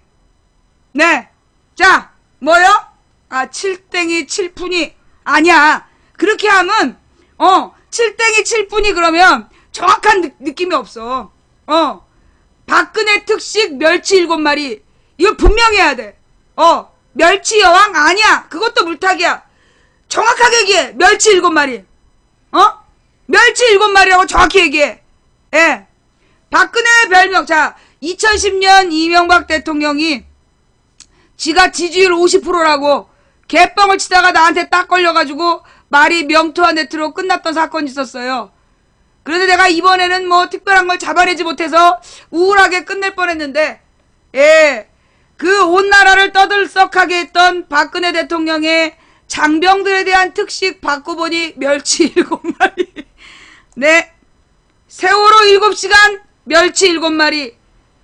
네. 자, 뭐요? 7땡이 7푼이 아니야. 그렇게 하면 7땡이 7푼이 그러면 정확한 느낌이 없어. 박근혜 특식 멸치 7마리. 이거 분명히 해야 돼. 멸치 여왕 아니야. 그것도 물타기야. 정확하게 얘기해. 멸치 7마리. 멸치 7마리라고 정확히 얘기해. 예. 박근혜의 별명. 자, 2010년 이명박 대통령이 지가 지지율 50%라고 개뻥을 치다가 나한테 딱 걸려가지고 말이 명투와 네트로 끝났던 사건이 있었어요. 그런데 내가 이번에는 뭐 특별한 걸 잡아내지 못해서 우울하게 끝낼 뻔했는데, 예, 그 온 나라를 떠들썩하게 했던 박근혜 대통령의 장병들에 대한 특식 받고 보니 멸치 7마리. 네, 세월호 7시간 멸치 7마리.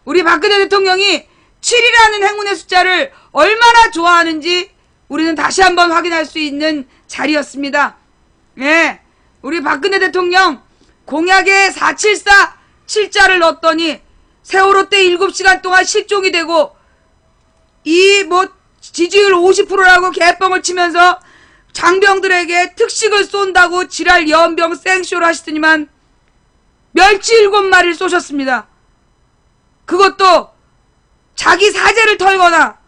우리 박근혜 대통령이 7이라는 행운의 숫자를 얼마나 좋아하는지 우리는 다시 한번 확인할 수 있는 자리였습니다. 예, 우리 박근혜 대통령 공약에 474 7자를 넣었더니 세월호 때 7시간 동안 실종이 되고 이 뭐 지지율 50%라고 개뻥을 치면서 장병들에게 특식을 쏜다고 지랄 연병 생쇼를 하시더니만 멸치 7마리를 쏘셨습니다. 그것도 자기 사재를 털거나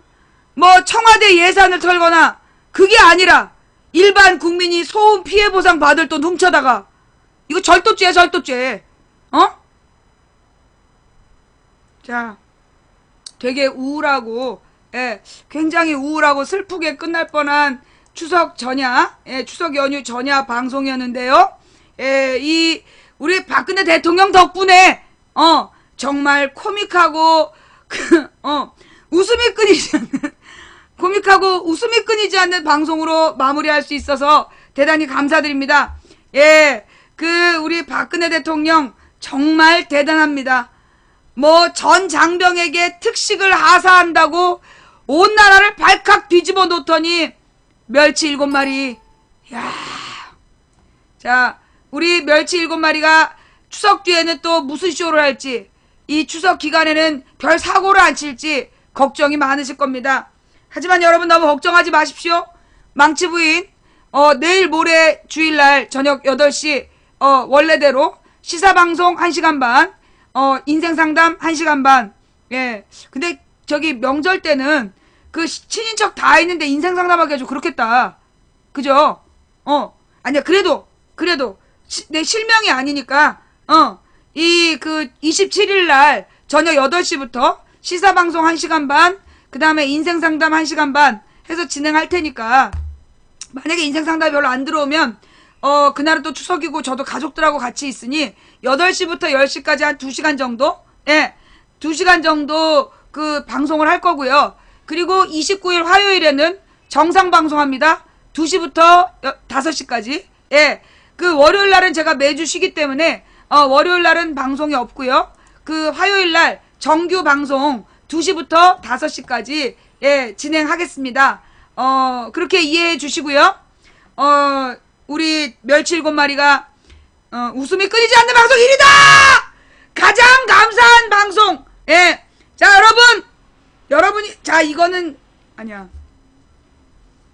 뭐 청와대 예산을 털거나 그게 아니라 일반 국민이 소음 피해 보상 받을 돈 훔쳐다가 이거 절도죄야, 절도죄. 자, 되게 우울하고, 예, 굉장히 우울하고 슬프게 끝날 뻔한 추석 전야, 예, 추석 연휴 전야 방송이었는데요. 예, 우리 박근혜 대통령 덕분에, 정말 코믹하고, 웃음이 끊이지 않는, 코믹하고 웃음이 끊이지 않는 방송으로 마무리할 수 있어서 대단히 감사드립니다. 예, 우리 박근혜 대통령 정말 대단합니다. 뭐 전 장병에게 특식을 하사한다고 온 나라를 발칵 뒤집어 놓더니 멸치 7마리. 야, 자, 우리 멸치 7마리가 추석 뒤에는 또 무슨 쇼를 할지, 이 추석 기간에는 별 사고를 안 칠지 걱정이 많으실 겁니다. 하지만 여러분 너무 걱정하지 마십시오. 망치 부인, 내일 모레 주일날 저녁 8시, 원래대로 시사방송 1시간 반, 인생상담 1시간 반. 예. 근데 저기 명절 때는 그 친인척 다 있는데 인생상담하기 좀 그렇겠다. 그죠? 아니야. 그래도 내 실명이 아니니까, 27일날 저녁 8시부터 시사방송 1시간 반, 그 다음에 인생상담 1시간 반 해서 진행할 테니까, 만약에 인생상담이 별로 안 들어오면, 그날은 또 추석이고 저도 가족들하고 같이 있으니 8시부터 10시까지 한 2시간 정도? 예, 2시간 정도 그 방송을 할 거고요. 그리고 29일 화요일에는 정상 방송합니다. 2시부터 5시까지. 예, 그 월요일 날은 제가 매주 쉬기 때문에 월요일 날은 방송이 없고요. 그 화요일 날 정규 방송 2시부터 5시까지 예, 진행하겠습니다. 그렇게 이해해 주시고요. 우리 멸치 7마리가 웃음이 끊이지 않는 방송 1위다! 가장 감사한 방송! 예. 자, 여러분이, 자, 이거는, 아니야.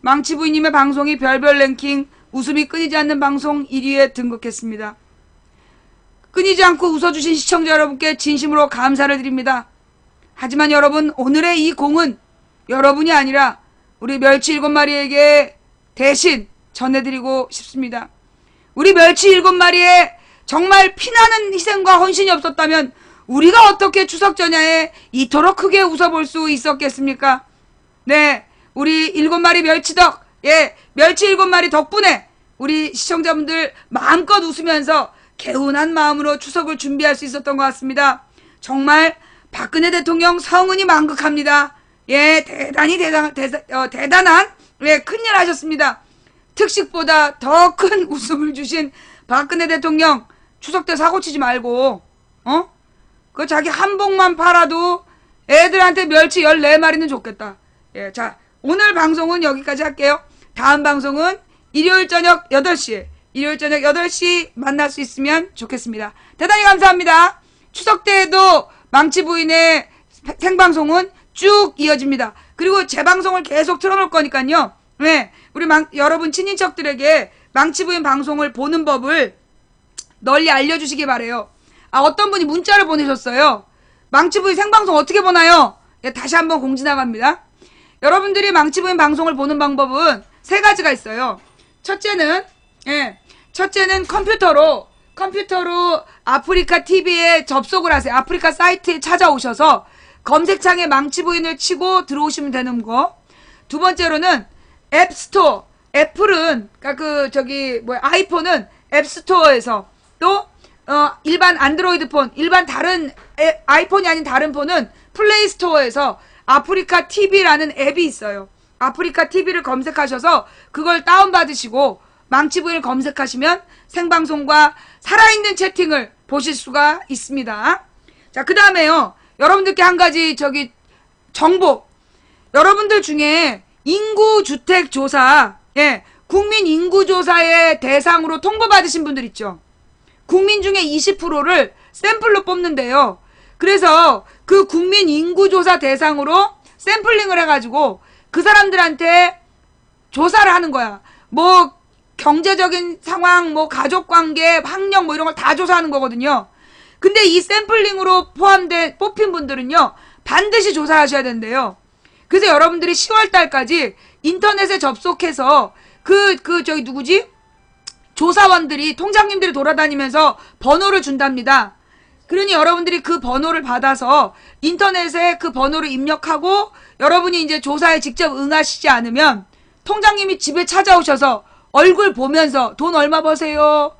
망치부인님의 방송이 별별 랭킹 웃음이 끊이지 않는 방송 1위에 등극했습니다. 끊이지 않고 웃어주신 시청자 여러분께 진심으로 감사를 드립니다. 하지만 여러분, 오늘의 이 공은 여러분이 아니라 우리 멸치 7마리에게 대신 전해드리고 싶습니다. 우리 멸치 7마리에 정말 피나는 희생과 헌신이 없었다면 우리가 어떻게 추석 전야에 이토록 크게 웃어볼 수 있었겠습니까? 네, 우리 7마리 멸치덕, 예, 멸치 7마리 덕분에 우리 시청자분들 마음껏 웃으면서 개운한 마음으로 추석을 준비할 수 있었던 것 같습니다. 정말 박근혜 대통령 성은이 만극합니다. 예, 대단히 대단한, 예, 큰일 하셨습니다. 특식보다 더 큰 웃음을 주신 박근혜 대통령, 추석 때 사고치지 말고, 그 자기 한복만 팔아도 애들한테 멸치 14마리는 좋겠다. 예, 자, 오늘 방송은 여기까지 할게요. 다음 방송은 일요일 저녁 8시 만날 수 있으면 좋겠습니다. 대단히 감사합니다. 추석 때에도 망치 부인의 생방송은 쭉 이어집니다. 그리고 제 방송을 계속 틀어놓을 거니까요. 네, 우리 여러분 친인척들에게 망치 부인 방송을 보는 법을 널리 알려주시기 바래요. 어떤 분이 문자를 보내셨어요. 망치 부인 생방송 어떻게 보나요? 예, 다시 한번 공지 나갑니다. 여러분들이 망치 부인 방송을 보는 방법은 3가지가 있어요. 첫째는 컴퓨터로 아프리카 TV에 접속을 하세요. 아프리카 사이트에 찾아오셔서 검색창에 망치부인을 치고 들어오시면 되는 거. 두 번째로는 앱스토어. 애플은 아이폰은 앱스토어에서 또 일반 안드로이드 폰, 일반 다른 아이폰이 아닌 다른 폰은 플레이스토어에서 아프리카 TV라는 앱이 있어요. 아프리카 TV를 검색하셔서 그걸 다운받으시고 망치부인을 검색하시면 생방송과 살아있는 채팅을 보실 수가 있습니다. 자, 그 다음에요. 여러분들께 한 가지 정보. 여러분들 중에 인구주택조사, 국민 인구조사의 대상으로 통보받으신 분들 있죠. 국민 중에 20%를 샘플로 뽑는데요. 그래서 그 국민 인구조사 대상으로 샘플링을 해가지고 그 사람들한테 조사를 하는 거야. 뭐 경제적인 상황, 뭐 가족관계, 학력 뭐 이런 걸 다 조사하는 거거든요. 근데 이 샘플링으로 뽑힌 분들은요, 반드시 조사하셔야 된대요. 그래서 여러분들이 10월 달까지 인터넷에 접속해서 조사원들이, 통장님들이 돌아다니면서 번호를 준답니다. 그러니 여러분들이 그 번호를 받아서 인터넷에 그 번호를 입력하고 여러분이 이제 조사에 직접 응하시지 않으면 통장님이 집에 찾아오셔서 얼굴 보면서 돈 얼마 버세요?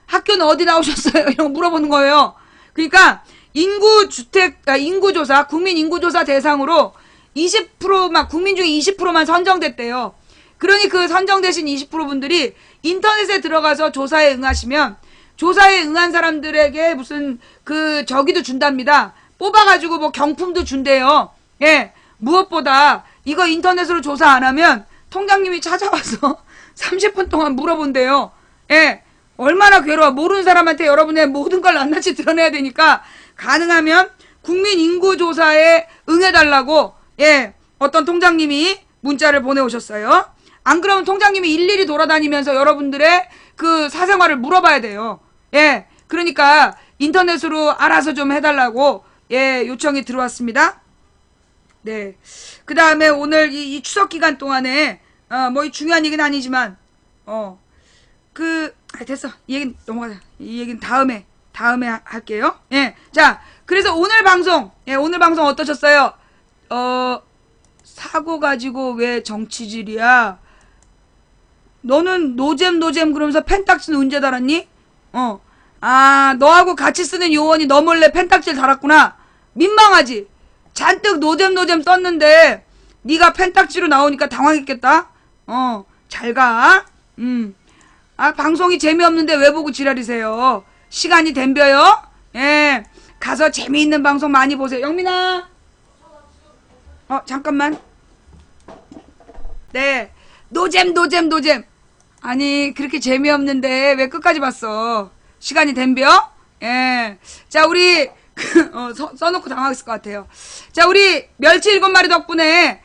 학교는 어디 나오셨어요? 이런 거 물어보는 거예요. 그러니까 인구조사, 국민 인구조사 대상으로 20%만, 국민 중에 20%만 선정됐대요. 그러니 그 선정되신 20% 분들이 인터넷에 들어가서 조사에 응하시면 조사에 응한 사람들에게 무슨 저기도 준답니다. 뽑아가지고 뭐 경품도 준대요. 예. 무엇보다 이거 인터넷으로 조사 안 하면 통장님이 찾아와서 30분 동안 물어본대요. 예. 얼마나 괴로워. 모르는 사람한테 여러분의 모든 걸 낱낱이 드러내야 되니까 가능하면 국민 인구조사에 응해달라고, 어떤 통장님이 문자를 보내오셨어요. 안 그러면 통장님이 일일이 돌아다니면서 여러분들의 그 사생활을 물어봐야 돼요. 그러니까 인터넷으로 알아서 좀 해달라고, 요청이 들어왔습니다. 네. 그 다음에 오늘 이 추석 기간 동안에, 뭐 중요한 얘기는 아니지만, 됐어. 이 얘기는 넘어가자. 이 얘기는 다음에 할게요. 자, 그래서 오늘 방송 어떠셨어요? 사고 가지고 왜 정치질이야? 너는 노잼 그러면서 펜딱지는 언제 달았니? 너하고 같이 쓰는 요원이 너 몰래 펜딱지를 달았구나. 민망하지? 잔뜩 노잼 썼는데 네가 펜딱지로 나오니까 당황했겠다. 잘 가. 방송이 재미없는데 왜 보고 지랄이세요? 시간이 덤벼요? 가서 재미있는 방송 많이 보세요. 영민아. 잠깐만. 네. 노잼. 아니, 그렇게 재미없는데 왜 끝까지 봤어? 시간이 덤벼? 자, 우리, 써놓고 당황했을 것 같아요. 자, 우리 멸치 7마리 덕분에,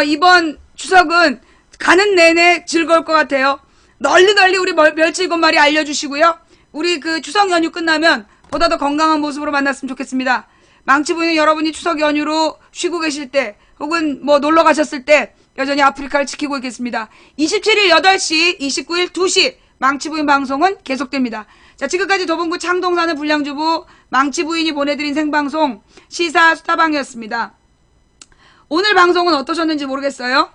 이번 추석은 가는 내내 즐거울 것 같아요. 널리 우리 멸치 7마리 알려주시고요. 우리 추석 연휴 끝나면 보다 더 건강한 모습으로 만났으면 좋겠습니다. 망치부인은 여러분이 추석 연휴로 쉬고 계실 때 혹은 뭐 놀러 가셨을 때 여전히 아프리카를 지키고 있겠습니다. 27일 8시, 29일 2시 망치부인 방송은 계속됩니다. 자, 지금까지 도봉구 창동 사는 불량주부 망치부인이 보내드린 생방송 시사 수다방이었습니다. 오늘 방송은 어떠셨는지 모르겠어요.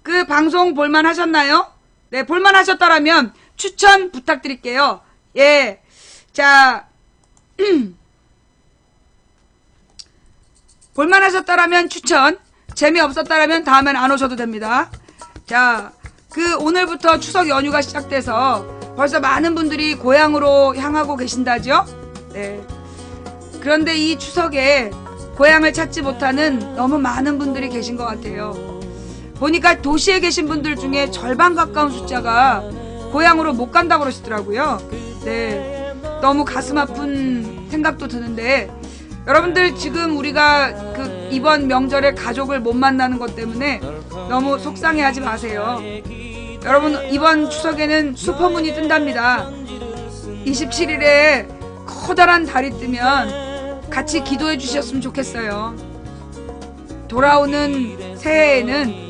그 방송 볼만 하셨나요? 네, 볼만 하셨다라면 추천 부탁드릴게요. 자, 볼만 하셨다라면 추천, 재미없었다라면 다음엔 안 오셔도 됩니다. 자, 오늘부터 추석 연휴가 시작돼서 벌써 많은 분들이 고향으로 향하고 계신다죠? 네. 그런데 이 추석에 고향을 찾지 못하는 너무 많은 분들이 계신 것 같아요. 보니까 도시에 계신 분들 중에 절반 가까운 숫자가 고향으로 못 간다고 그러시더라고요. 네. 너무 가슴 아픈 생각도 드는데, 여러분들 지금 우리가 이번 명절에 가족을 못 만나는 것 때문에 너무 속상해하지 마세요. 여러분, 이번 추석에는 슈퍼문이 뜬답니다. 27일에 커다란 달이 뜨면 같이 기도해 주셨으면 좋겠어요. 돌아오는 새해에는,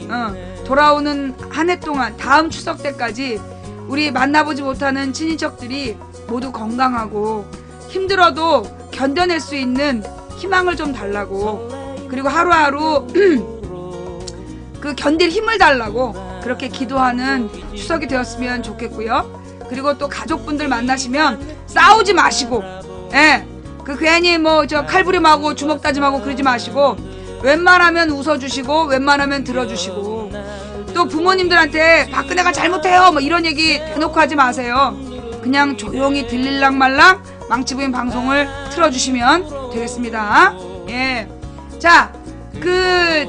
돌아오는 한 해 동안 다음 추석 때까지 우리 만나보지 못하는 친인척들이 모두 건강하고 힘들어도 견뎌낼 수 있는 희망을 좀 달라고, 그리고 하루하루 그 견딜 힘을 달라고 그렇게 기도하는 추석이 되었으면 좋겠고요. 그리고 또 가족분들 만나시면 싸우지 마시고, 예, 그 괜히 뭐 저 칼부림하고 주먹 다짐하고 그러지 마시고, 웬만하면 웃어주시고 웬만하면 들어주시고, 또 부모님들한테 박근혜가 잘못해요 뭐 이런 얘기 대놓고 하지 마세요. 그냥 조용히 들릴랑 말랑 망치부인 방송을 틀어주시면 되겠습니다. 예, 자, 그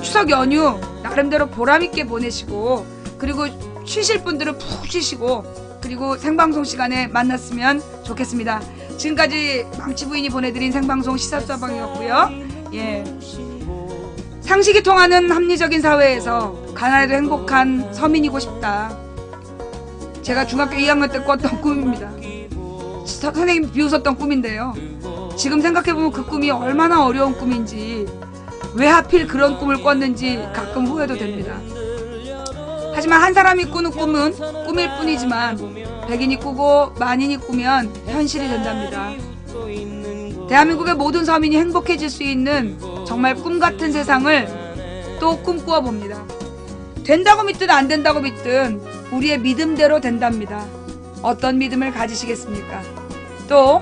추석 연휴 나름대로 보람있게 보내시고, 그리고 쉬실 분들은 푹 쉬시고, 그리고 생방송 시간에 만났으면 좋겠습니다. 지금까지 망치부인이 보내드린 생방송 시사서방이었고요. 예, 상식이 통하는 합리적인 사회에서 가난해도 행복한 서민이고 싶다. 제가 중학교 2학년 때 꿨던 꿈입니다. 선생님 비웃었던 꿈인데요. 지금 생각해보면 그 꿈이 얼마나 어려운 꿈인지, 왜 하필 그런 꿈을 꿨는지 가끔 후회도 됩니다. 하지만 한 사람이 꾸는 꿈은 꿈일 뿐이지만 백인이 꾸고 만인이 꾸면 현실이 된답니다. 대한민국의 모든 서민이 행복해질 수 있는 정말 꿈같은 세상을 또 꿈꾸어 봅니다. 된다고 믿든 안 된다고 믿든 우리의 믿음대로 된답니다. 어떤 믿음을 가지시겠습니까? 또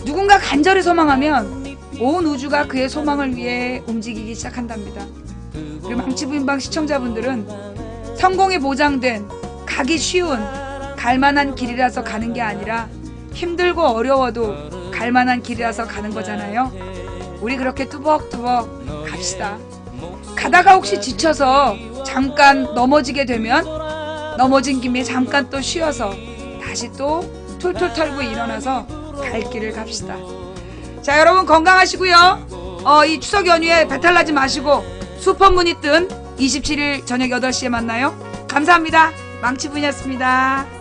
누군가 간절히 소망하면 온 우주가 그의 소망을 위해 움직이기 시작한답니다. 그리고 망치부인방 시청자분들은 성공이 보장된, 가기 쉬운, 갈만한 길이라서 가는 게 아니라 힘들고 어려워도 갈만한 길이라서 가는 거잖아요. 우리 그렇게 뚜벅뚜벅 갑시다. 가다가 혹시 지쳐서 잠깐 넘어지게 되면 넘어진 김에 잠깐 또 쉬어서 다시 또 툴툴 털고 일어나서 갈 길을 갑시다. 자, 여러분 건강하시고요. 이 추석 연휴에 배탈나지 마시고 슈퍼문이 뜬 27일 저녁 8시에 만나요. 감사합니다. 망치부인이었습니다.